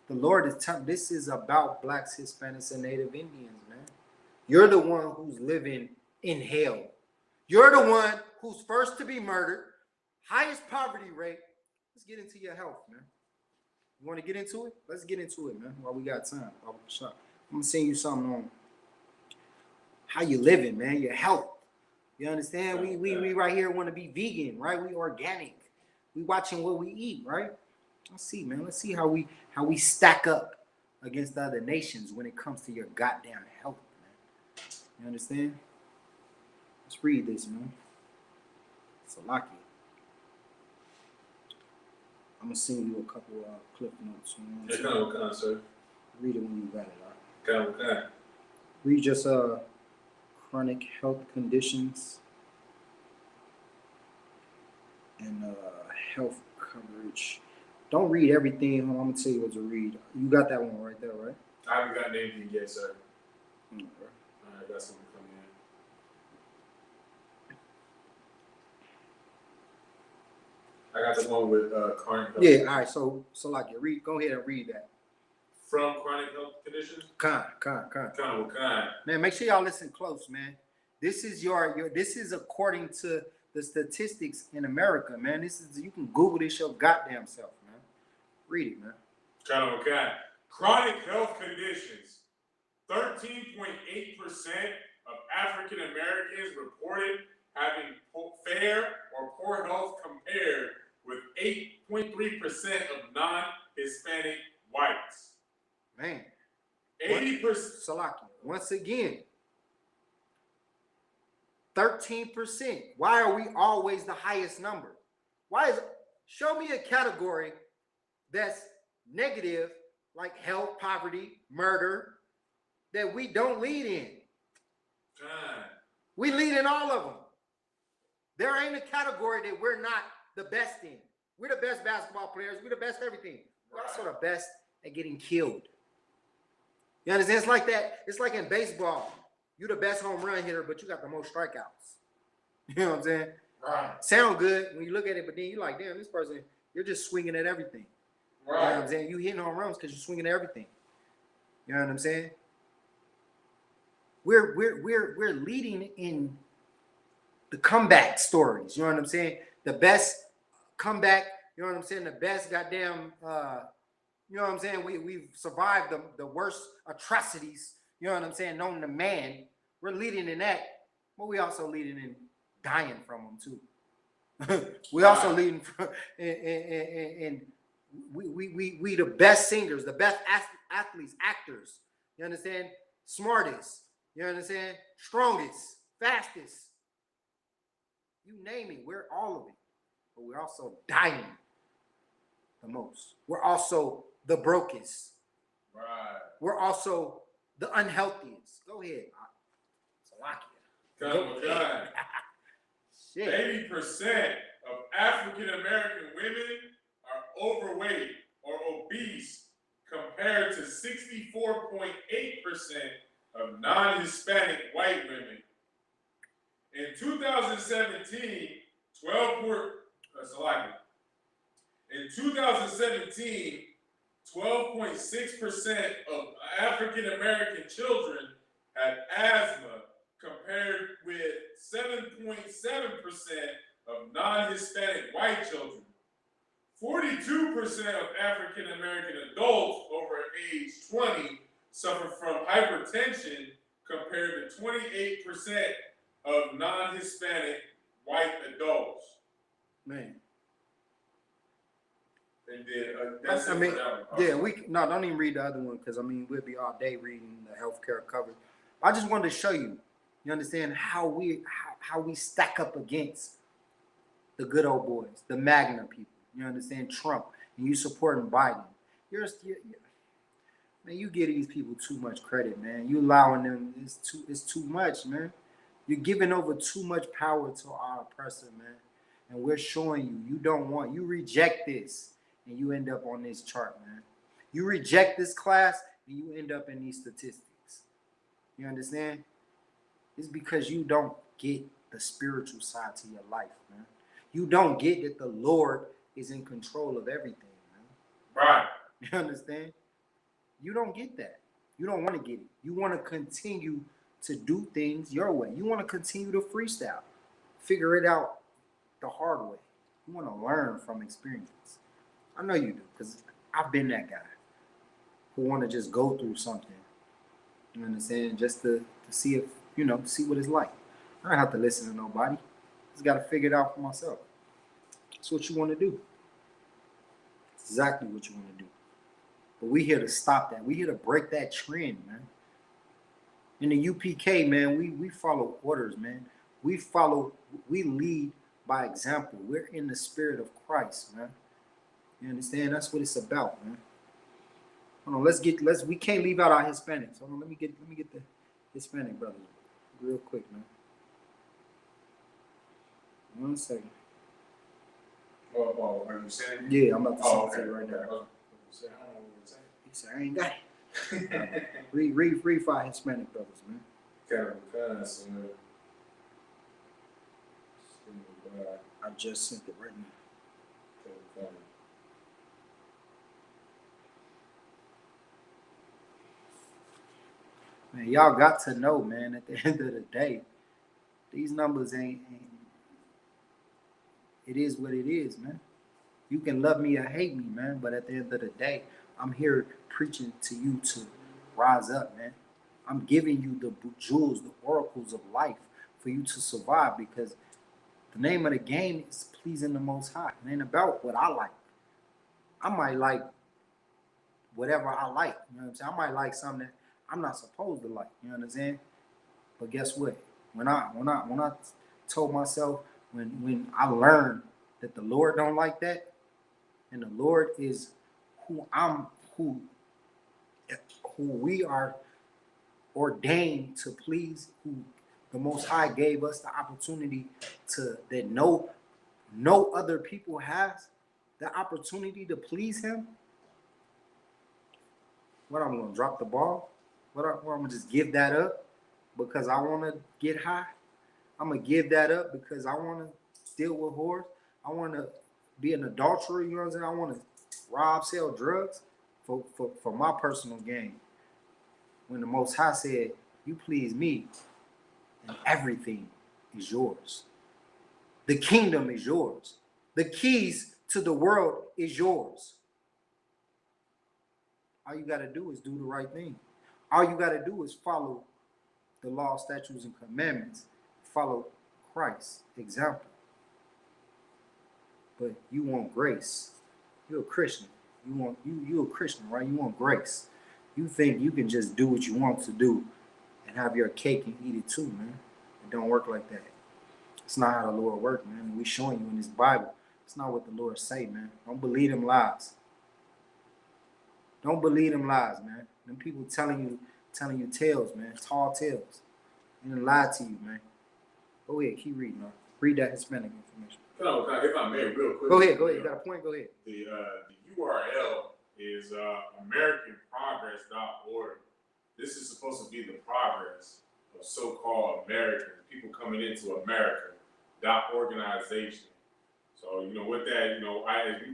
the Lord is telling, this is about Blacks, Hispanics, and Native Indians, man. You're the one who's living in hell. You're the one who's first to be murdered, highest poverty rate. Let's get into your health, man. You want to get into it? Let's get into it, man, while we got time. I'm going to send you something on how you living, man, your health. You understand? We right here want to be vegan, right? We organic. We watching what we eat, right? Let's see, man. Let's see how we stack up against other nations when it comes to your goddamn health, man. You understand? Let's read this, man. Salaki. I'm gonna send you a couple clip notes. You know what sir. Read it when you got it. All right? Okay. Read just chronic health conditions and health coverage. Don't read everything. I'm gonna tell you what to read. You got that one right there, right? I haven't gotten anything yet, sir. Okay. All right, got something coming in. I got the one with chronic health. Yeah. All right. So like you read. Go ahead and read that. From chronic health conditions. conditions? Con. Kind of what kind? Man, make sure y'all listen close, man. This is this is according to the statistics in America, man. This is, you can Google this your goddamn self, man. Read it, man. Kind of what kind? Chronic health conditions. 13.8% of African Americans reported having fair or poor health compared with 8.3% of non-Hispanic whites. Man. 80%. Salaki. Once again, 13%. Why are we always the highest number? Show me a category that's negative, like health, poverty, murder, that we don't lead in. We lead in all of them. There ain't a category that we're not the best in. We're the best basketball players. We're the best everything. We're also the best at getting killed. You understand? It's like that. It's like in baseball. You're the best home run hitter, but you got the most strikeouts. You know what I'm saying? Right. Sound good when you look at it, but then you're like, damn, this person, you're just swinging at everything. Right. You know what I'm saying? You hitting home runs because you're swinging at everything. You know what I'm saying? We're leading in the comeback stories. You know what I'm saying? The best comeback. You know what I'm saying? The best goddamn. You know what I'm saying? We've survived the worst atrocities. You know what I'm saying? Known to man. We're leading in that, but we also leading in dying from them too. We also leading from and we the best singers, the best athletes, actors. You understand? Smartest. You understand? Strongest, fastest. You name it, we're all of it. But we're also dying the most. We're also the brokest. Right. We're also the unhealthiest. Go ahead. Salakia. Shit. 80% of African American women are overweight or obese compared to 64.8% of non-Hispanic white women. In 2017, 12.6% of African American children had asthma, compared with 7.7% of non-Hispanic white children. 42% of African American adults over age 20 suffer from hypertension, compared to 28% of non-Hispanic white adults. Man. And then that's don't even read the other one, because we'll be all day reading the healthcare cover. I just wanted to show you. You understand how we stack up against the good old boys, the Magna people. You understand? Trump, and you supporting Biden. Man, you give these people too much credit, man. You allowing them, it's too much, man. You're giving over too much power to our oppressor, man. And we're showing you reject this, and you end up on this chart, man. You reject this class, and you end up in these statistics. You understand? It's because you don't get the spiritual side to your life, man. You don't get that the Lord is in control of everything, man. Right. You understand? You don't get that. You don't want to get it. You want to continue to do things your way. You want to continue to freestyle. Figure it out the hard way. You want to learn from experience. I know you do, because I've been that guy who want to just go through something. You understand? Just to see if, see what it's like. I don't have to listen to nobody. Just got to figure it out for myself. That's what you want to do. It's exactly what you want to do. But we here to stop that. We here to break that trend, man. In the UPK, man, we follow orders, man. We lead by example. We're in the spirit of Christ, man. You understand? That's what it's about, man. Hold on, we can't leave out our Hispanics. Hold on, let me get the Hispanic brothers real quick, man. 1 second. Oh, are you saying? Yeah, I'm about to send it to you right now. I don't know what you're saying. He said, I ain't got it. read for our Hispanic brothers, man. I just sent it right now. Man, y'all got to know, man, at the end of the day, these numbers ain't it is what it is, man. You can love me or hate me, man, but at the end of the day, I'm here preaching to you to rise up, man. I'm giving you the jewels, the oracles of life for you to survive because the name of the game is pleasing the Most High. It ain't about what I like. I might like whatever I like. You know what I'm saying? I might like something that I'm not supposed to like. You know what I'm saying? But guess what? When I told myself when I learned that the Lord don't like that, and the Lord is who who we are ordained to please, who the Most High gave us the opportunity to that no other people has the opportunity to please Him. What I'm gonna drop the ball? What I'm gonna just give that up because I want to get high? I'm gonna give that up because I want to deal with whores. I want to be an adulterer. You know what I'm saying? I want to rob, sell drugs for my personal gain. When the Most High said, "You please me, and everything is yours. The kingdom is yours. The keys to the world is yours. All you got to do is do the right thing. All you got to do is follow the law, statutes, and commandments. Follow Christ's example. But you want grace. You're a Christian. You a Christian, right? You want grace. You think you can just do what you want to do and have your cake and eat it too, man. It don't work like that. It's not how the Lord works, man. We showing you in this Bible. It's not what the Lord say, man. Don't believe them lies. Don't believe them lies, man. Them people telling you tales, man. Tall tales. They didn't lie to you, man. Go ahead, keep reading, man. Read that Hispanic information. No, if I may, real quick. Go ahead. You got a point? Go ahead. The URL is AmericanProgress.org. This is supposed to be the progress of so-called Americans, people coming into America. Organization. So, with that, as we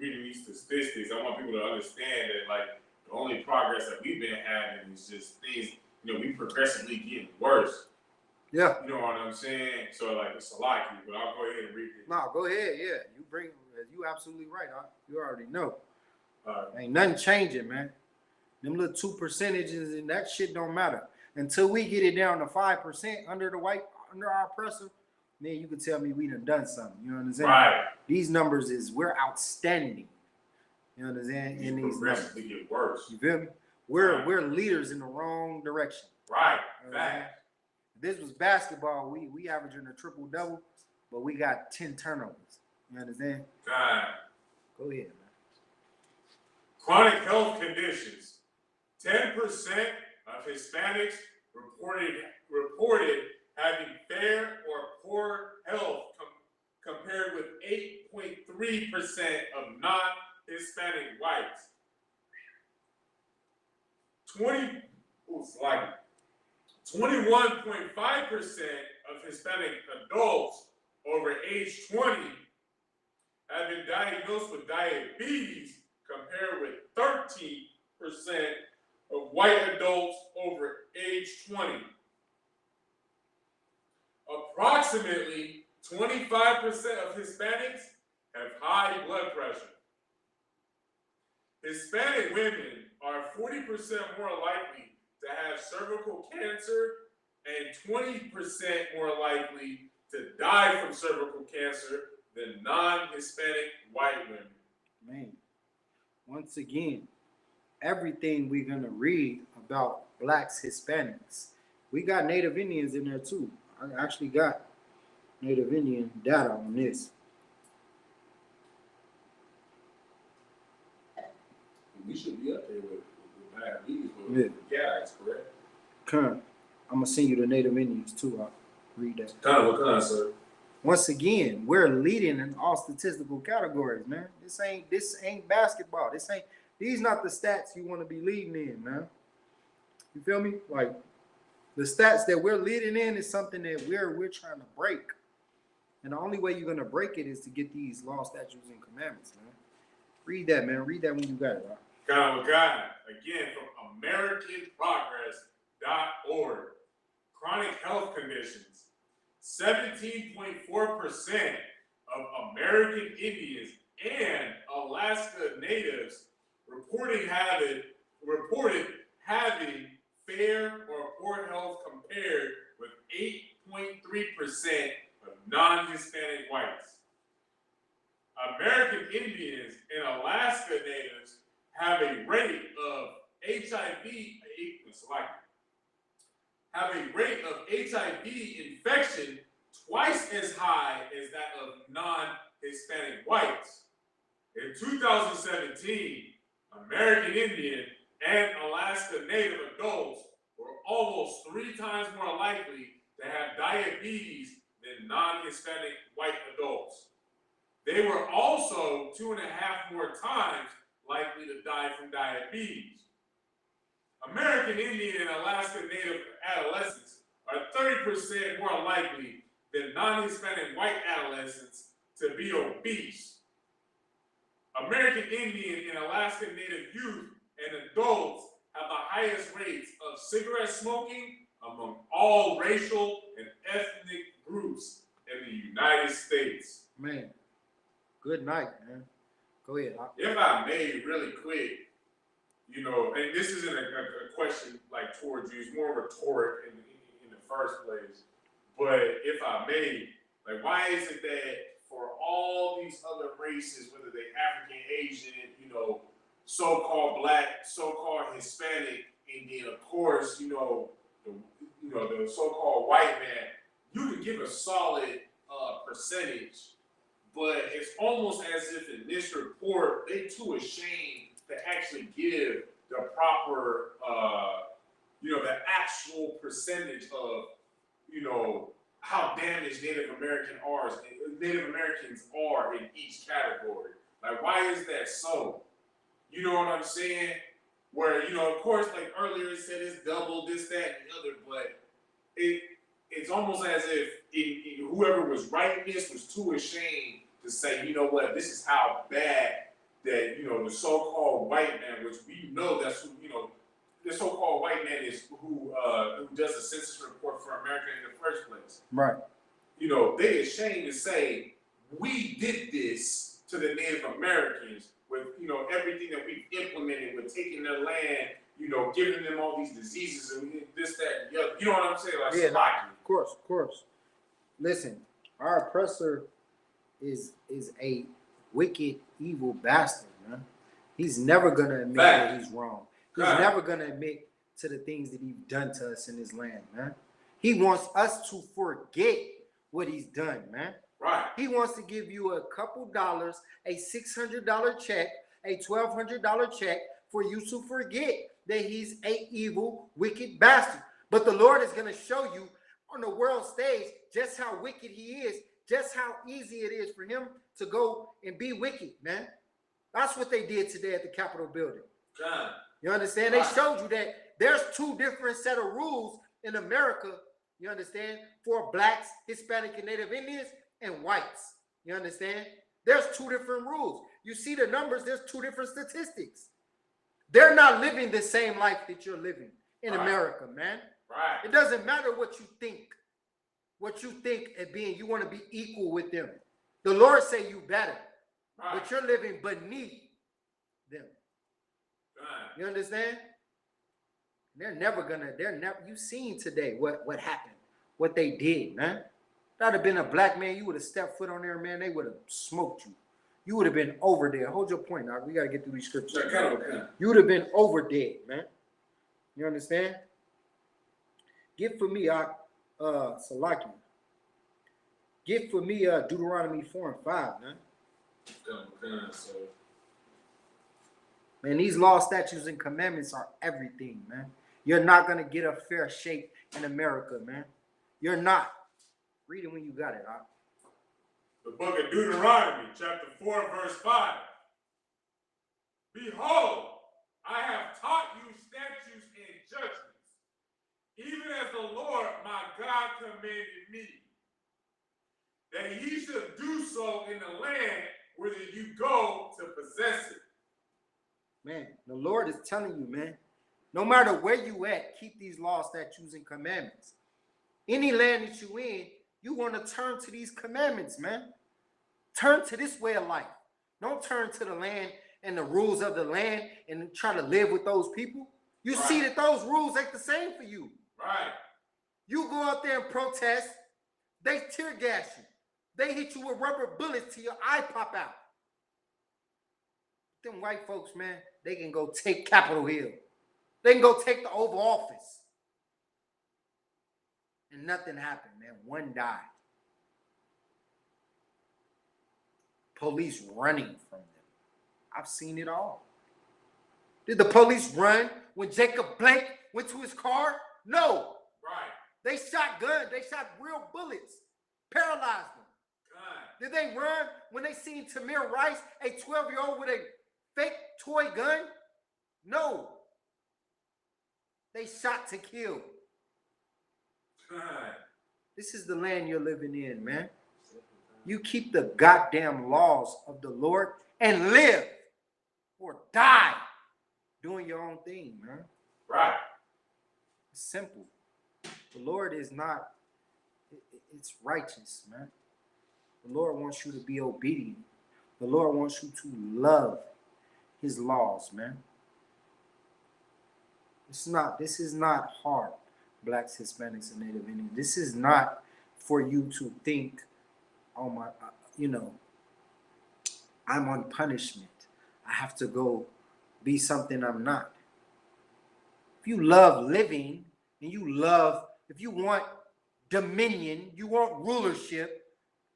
reading these statistics, I want people to understand that, like, the only progress that we've been having is just things, we progressively getting worse. Yeah. You know what I'm saying? So, like, it's a lot, but I'll go ahead and read it. No, go ahead. Yeah, you absolutely right. You already know. Ain't nothing changing, man. Them little 2% and that shit don't matter until we get it down to 5% under our oppressor. Then you can tell me we done something. You know what I'm saying? Right. These numbers we're outstanding. You know what I'm saying? In these numbers, they get worse. You feel me? We're leaders in the wrong direction. Right. You know this was basketball. We averaging a triple double, but we got 10 turnovers. You understand? God. Go ahead, man. Chronic health conditions. 10% of Hispanics reported having fair or poor health compared with 8.3% of non-Hispanic whites. 21.5% of Hispanic adults over age 20 have been diagnosed with diabetes compared with 13% of white adults over age 20. Approximately 25% of Hispanics have high blood pressure. Hispanic women are 40% more likely to have cervical cancer and 20% more likely to die from cervical cancer than non-Hispanic white women. Man, once again, everything we're going to read about blacks, Hispanics, we got Native Indians in there too. I actually got Native Indian data on this. We should be up there with diabetes, with guys, correct? Current. I'm going to send you the Native Indians too. I'll read that. What kind, sir? Once again, we're leading in all statistical categories, man. This ain't basketball. These not the stats you want to be leading in, man. You feel me? Like, the stats that we're leading in is something that we're trying to break. And the only way you're gonna break it is to get these law, statutes, and commandments, man. Read that, man. Read that when you got it, right? God. Again, from AmericanProgress.org. 17.4% of American Indians and Alaska Natives reported having fair or poor health compared with 8.3% of non-Hispanic whites. American Indians and Alaska Natives have a rate of HIV infection twice as high as that of non-Hispanic whites. In 2017, American Indian and Alaska Native adults were almost 3 times more likely to have diabetes than non-Hispanic white adults. They were also 2.5 more times likely to die from diabetes. American Indian and Alaska Native adolescents are 30% more likely than non-Hispanic white adolescents to be obese. American Indian and Alaska Native youth and adults have the highest rates of cigarette smoking among all racial and ethnic groups in the United States. Man, good night, man. Go ahead. If I may, really quick, and this isn't a question like towards you, it's more rhetoric in the first place. But if I may, like, why is it that for all these other races, whether they're African, Asian, so-called Black, so-called Hispanic, and then of course, the so-called white man, you can give a solid percentage, but it's almost as if in this report they too ashamed to actually give the proper, the actual percentage of, how damaged Native Americans are in each category. Like, why is that so? You know what I'm saying? Where, of course, like earlier it said it's double this, that, and the other, but it's almost as if whoever was writing this was too ashamed to say, you know what, this is how bad that, the so-called white man, which we know that's who, the so-called white man is who does the census report for America in the first place. Right. They ashamed to say, we did this to the Native Americans with, everything that we've implemented with taking their land, giving them all these diseases and this, that, and the other. You know what I'm saying? Like, yeah, of course. Listen, our oppressor is a wicked, evil bastard, man. He's never going to admit that he's wrong. He's never going to admit to the things that he's done to us in this land, man. He wants us to forget what he's done, man. Right. He wants to give you a couple dollars, a $600 check, a $1,200 check for you to forget that he's a evil, wicked bastard. But the Lord is going to show you on the world stage just how wicked he is, just how easy it is for him to go and be wicked, man. That's what they did today at the Capitol building. You understand? They showed you that there's 2 different set of rules in America, you understand, for blacks, Hispanic, and Native Indians, and whites. You understand? There's 2 different rules. You see the numbers, there's 2 different statistics. They're not living the same life that you're living in America, man. Right. It doesn't matter what you think. What you think at being, you want to be equal with them. The Lord say you better, but you're living beneath them. You understand? You seen today what happened, what they did, man. That'd have been a black man, you would have stepped foot on there, man, they would have smoked you. You would have been over there. Hold your point, now. We got to get through these scriptures. You would have been over dead, man. You understand? Get for me, Salaki. Get for me Deuteronomy 4:5, man. Man, these law, statutes, and commandments are everything, man. You're not going to get a fair shake in America, man. You're not. Read it when you got it, huh? The book of Deuteronomy, chapter 4, verse 5. Behold, I have taught you statutes and judgments, even as the Lord my God commanded me, that ye should do so in the land whither you go to possess it. Man, the Lord is telling you, man, no matter where you at, keep these laws, statutes, and commandments. Any land that you in, you want to turn to these commandments, man. Turn to this way of life. Don't turn to the land and the rules of the land and try to live with those people. You see that those rules ain't the same for you. Right. You go out there and protest, they tear gas you. They hit you with rubber bullets till your eye pop out. Them white folks, man, they can go take Capitol Hill. They can go take the Oval Office. And nothing happened, man. One died. Police running from them. I've seen it all. Did the police run when Jacob Blake went to his car? No. Right. They shot guns. They shot real bullets. Paralyzed them. Did they run when they seen Tamir Rice, a 12-year-old with a fake toy gun? No. They shot to kill. This is the land you're living in, man. You keep the goddamn laws of the Lord and live or die doing your own thing, man. Right. It's simple. The Lord is not, it's righteous, man. The Lord wants you to be obedient. The Lord wants you to love his laws, man. This is not hard, blacks, Hispanics, and Native Indians. This is not for you to think, oh my, I'm on punishment. I have to go be something I'm not. If you love living and if you want dominion, you want rulership,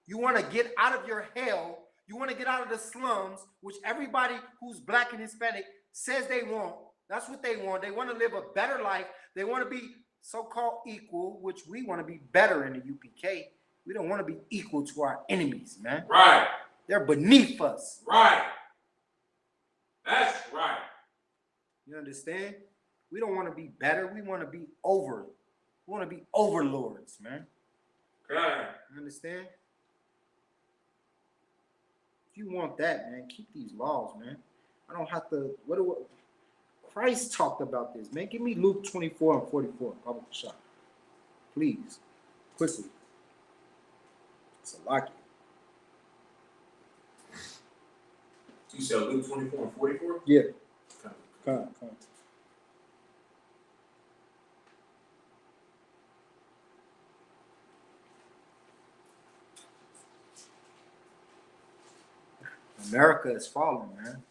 you want to get out of your hell, you want to get out of the slums, which everybody who's black and Hispanic says they want. That's what they want. They want to live a better life. They want to be so-called equal, which we want to be better in the UPK. We don't want to be equal to our enemies, man. Right. They're beneath us. Right. That's right. You understand? We don't want to be better. We want to be over. We want to be overlords, man. Right. You understand? If you want that, man, keep these laws, man. I don't have to. Christ talked about this, man. Give me Luke 24 and 44. Public shot. Please. Quickly. It's a lock. You said Luke 24 and 44? Yeah. Come on. America is falling, man.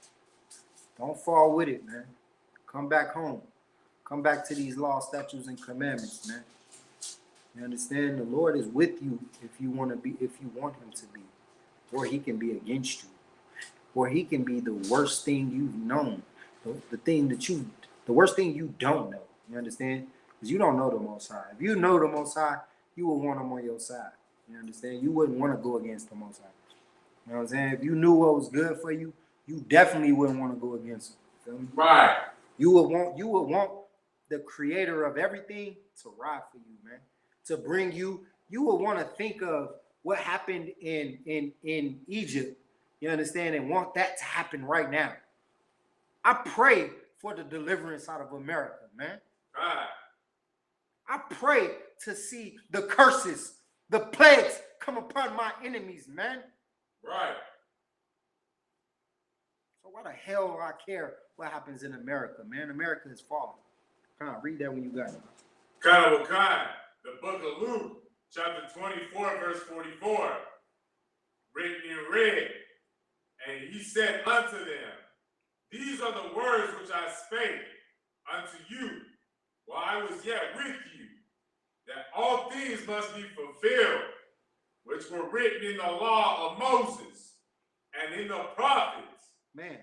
Don't fall with it, man. Come back home. Come back to these laws, statutes, and commandments, man. You understand? The Lord is with you if you want him to be. Or he can be against you. Or he can be the worst thing you've known. The worst thing you don't know. You understand? Because you don't know the Most High. If you know the Most High, you would want him on your side. You understand? You wouldn't want to go against the Most High. You know what I'm saying? If you knew what was good for you, you definitely wouldn't want to go against him. Feel me? Right. You would want the creator of everything to ride for you, man. To bring you would want to think of what happened in Egypt, you understand, and want that to happen right now. I pray for the deliverance out of America, man. Right. I pray to see the curses, the plagues come upon my enemies, man. Right. So why the hell do I care what happens in America, man? America is falling. Come on, read that when you got it. Kind, the book of Luke, chapter 24, verse 44, written in red. And he said unto them, these are the words which I spake unto you while I was yet with you, that all things must be fulfilled, which were written in the law of Moses and in the prophets. Man,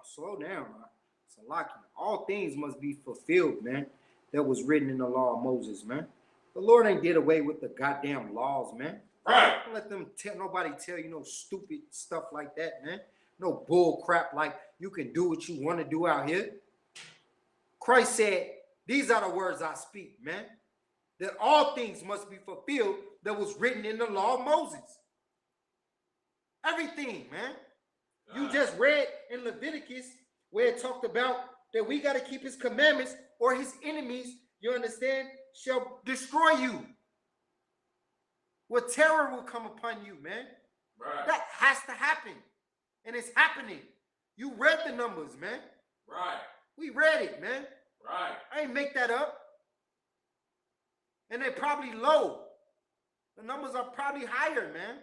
slow down, man. It's a lock. All things must be fulfilled, man. That was written in the law of Moses, man. The Lord ain't did away with the goddamn laws, man. Right. Don't let them nobody tell you no stupid stuff like that, man. No bull crap like you can do what you want to do out here. Christ said, these are the words I speak, man. That all things must be fulfilled that was written in the law of Moses. Everything, man. You just read in Leviticus where it talked about that we got to keep his commandments or his enemies, you understand, shall destroy you. where terror will come upon you, man. Right. That has to happen. And it's happening. You read the numbers, man. Right. We read it, man. Right. I ain't make that up. And they're probably low. The numbers are probably higher, man.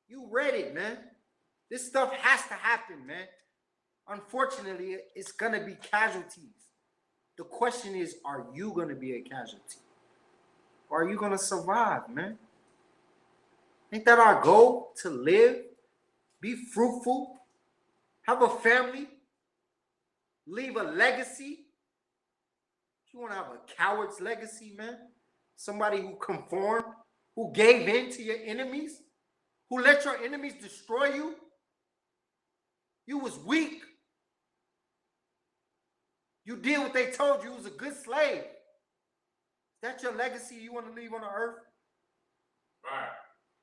You read it, man. This stuff has to happen, man. Unfortunately, it's going to be casualties. The question is, are you going to be a casualty? Or are you going to survive, man? Ain't that our goal? To live, be fruitful, have a family, leave a legacy? You want to have a coward's legacy, man? Somebody who conformed, who gave in to your enemies, who let your enemies destroy you? You was weak. You did what they told you. You was a good slave. Is that your legacy you want to leave on the earth? Right.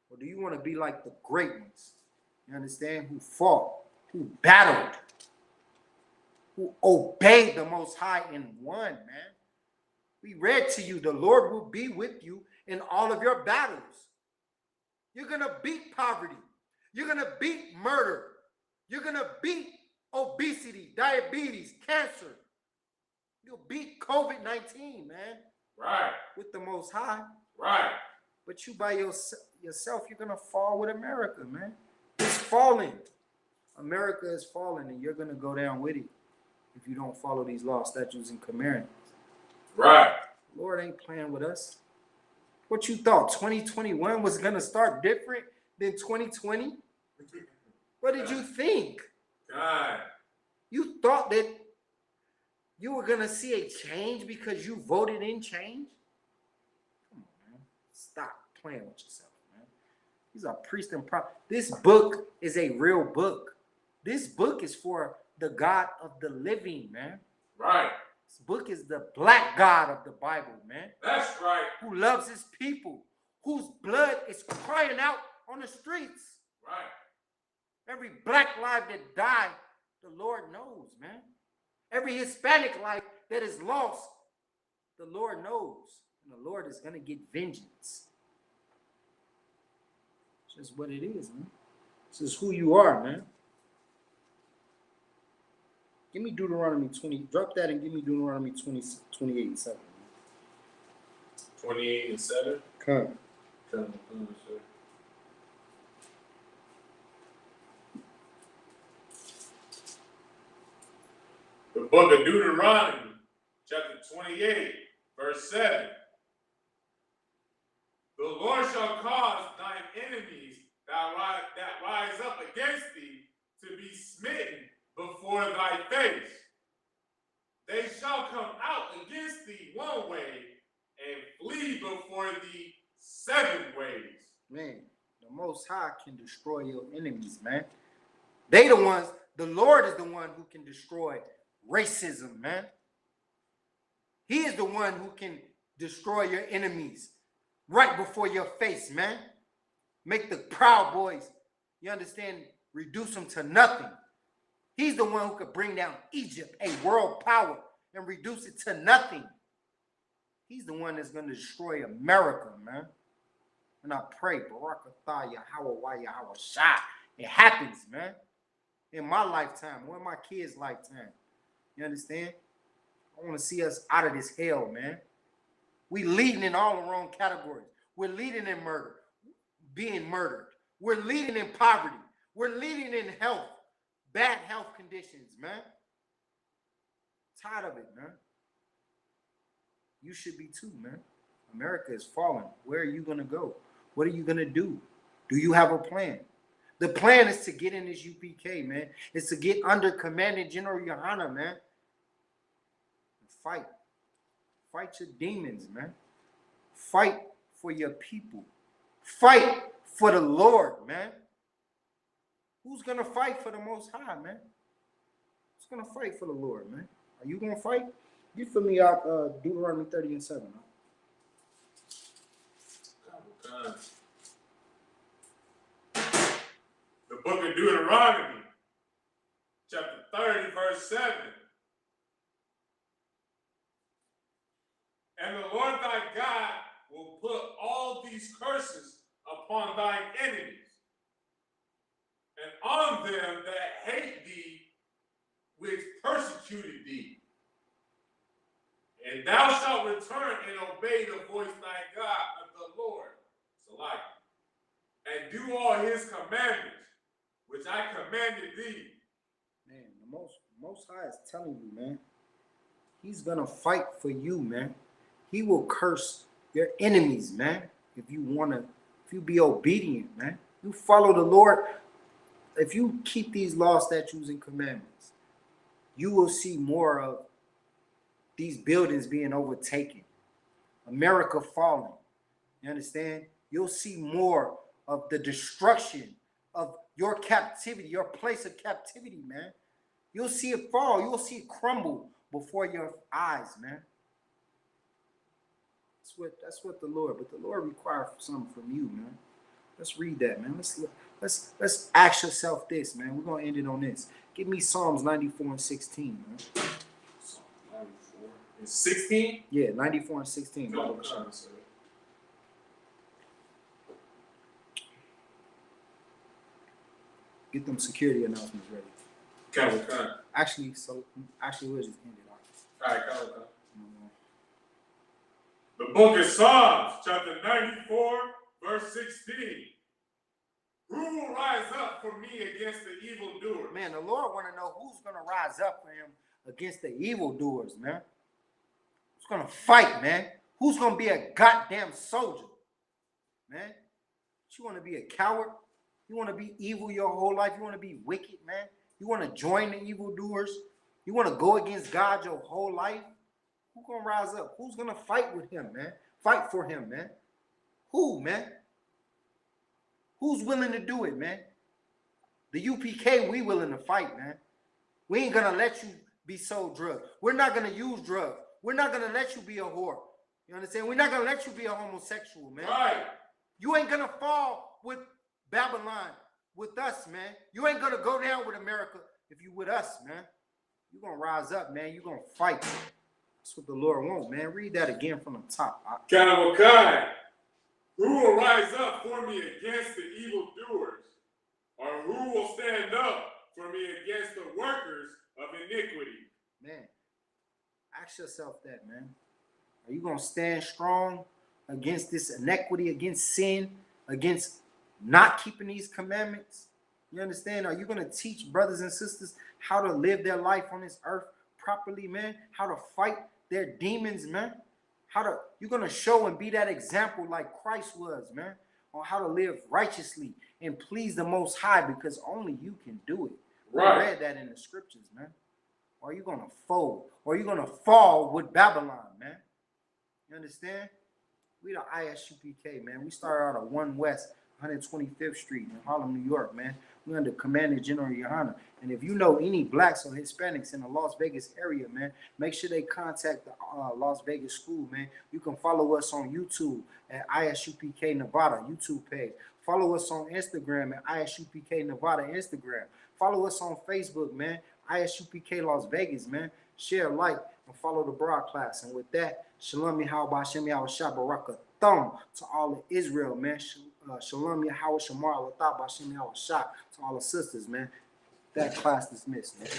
Or do you want to be like the great ones? You understand? Who fought, who battled, who obeyed the Most High and won, man. We read to you, the Lord will be with you in all of your battles. You're going to beat poverty. You're going to beat murder. You're going to beat obesity, diabetes, cancer. You'll beat COVID-19, man. Right. With the Most High. Right. But you by yourself, you're going to fall with America, man. It's falling. America is falling, and you're going to go down with it if you don't follow these laws, statutes, and commandments. Right. Lord ain't playing with us. What you thought 2021 was going to start different than 2020? What did you think? God. You thought that you were going to see a change because you voted in change? Come on, man. Stop playing with yourself, man. These are priests and prophets. This book is a real book. This book is for the God of the living, man. Right. This book is the black God of the Bible, man. That's right. Who loves his people, whose blood is crying out on the streets. Right. Every black life that died, the Lord knows, man. Every Hispanic life that is lost, the Lord knows. And the Lord is going to get vengeance. It's just what it is, man. This is who you are, man. Give me Deuteronomy 20. Drop that and give me Deuteronomy 28 and 7. 28 and 7? Come. Sir. The book of Deuteronomy, chapter 28, verse 7. The Lord shall cause thine enemies that rise up against thee to be smitten before thy face. They shall come out against thee one way and flee before thee 7 ways. Man, the Most High can destroy your enemies, man. They the ones, the Lord is the one who can destroy racism, man. He is the one who can destroy your enemies right before your face, man. Make the Proud Boys, you understand, reduce them to nothing. He's the one who could bring down Egypt, a world power, and reduce it to nothing. He's the one that's going to destroy America, man. And I pray, Barakatah, Yahweh, Yahweh Shah. It happens, man. In my lifetime, or in my kids' lifetime. You understand? I want to see us out of this hell, man. We leading in all the wrong categories. We're leading in murder, being murdered. We're leading in poverty. We're leading in health, bad health conditions, man. Tired of it, man. You should be too, man. America is falling. Where are you going to go? What are you going to do? Do you have a plan? The plan is to get in this UPK, man. It's to get under Commandant General Yohana, man. And fight. Fight your demons, man. Fight for your people. Fight for the Lord, man. Who's going to fight for the Most High, man? Who's going to fight for the Lord, man? Are you going to fight? Get for me out Deuteronomy 30 and 7. Huh? The book of Deuteronomy, chapter 30, verse 7. And the Lord thy God will put all these curses upon thine enemies, and on them that hate thee, which persecuted thee. And thou shalt return and obey the voice of thy God of the Lord, Salah, and do all his commandments, which I commanded thee. Man, the most high is telling you, man. He's gonna fight for you, man. He will curse your enemies, man. If you be obedient, man. You follow the Lord. If you keep these laws, statutes, and commandments, you will see more of these buildings being overtaken, America falling. You understand? You'll see more of the destruction of your captivity, your place of captivity, man. You'll see it fall. You'll see it crumble before your eyes, man. That's what the Lord. But the Lord requires something from you, man. Let's read that, man. Let's ask yourself this, man. We're gonna end it on this. Give me Psalms 94 and 16, man. Psalms 94 and 16? Yeah, 94 and 16. Go, Get them security announcements ready. Actually, we'll just end it off. All right, come. The book of Psalms, chapter 94, verse 16. Who will rise up for me against the evildoers? Man, the Lord want to know who's going to rise up for him against the evildoers, man. Who's going to fight, man? Who's going to be a goddamn soldier, man? You want to be a coward? You want to be evil your whole life? You want to be wicked, man? You want to join the evildoers? You want to go against God your whole life? Who's going to rise up? Who's going to fight with him, man? Fight for him, man. Who, man? Who's willing to do it, man? The UPK, we willing to fight, man. We ain't going to let you be sold drugs. We're not going to use drugs. We're not going to let you be a whore. You understand? We're not going to let you be a homosexual, man. Right. You ain't going to fall with Babylon, with us, man. You ain't going to go down with America if you with us, man. You're going to rise up, man. You're going to fight. That's what the Lord wants, man. Read that again from the top. Kanawakai. Who will rise up for me against the evildoers? Or who will stand up for me against the workers of iniquity? Man, ask yourself that, man. Are you going to stand strong against this inequity, against sin, against not keeping these commandments? You understand? Are you going to teach brothers and sisters how to live their life on this earth properly, man? How to fight their demons, man? You're going to show and be that example like Christ was, man, on how to live righteously and please the Most High, because only you can do it. Right. We read that in the scriptures, man. Or are you going to fold? Or are you going to fall with Babylon, man? You understand? We the ISUPK, man. We started out at 1 West 125th Street in Harlem, New York, man. We're under Commander General Yohana. And if you know any blacks or Hispanics in the Las Vegas area, man, make sure they contact the Las Vegas school, man. You can follow us on YouTube at ISUPK Nevada YouTube page. Follow us on Instagram at ISUPK Nevada Instagram. Follow us on Facebook, man. ISUPK Las Vegas, man. Share, like, and follow the broadcast. And with that, Shalom Yahweh B'Ashem Yahweh Shabbaraka Thumb to all of Israel, man. Shalom Yahweh Shamar Latah B'Ashem Yahweh Shah to all the sisters, man. That class dismissed, man.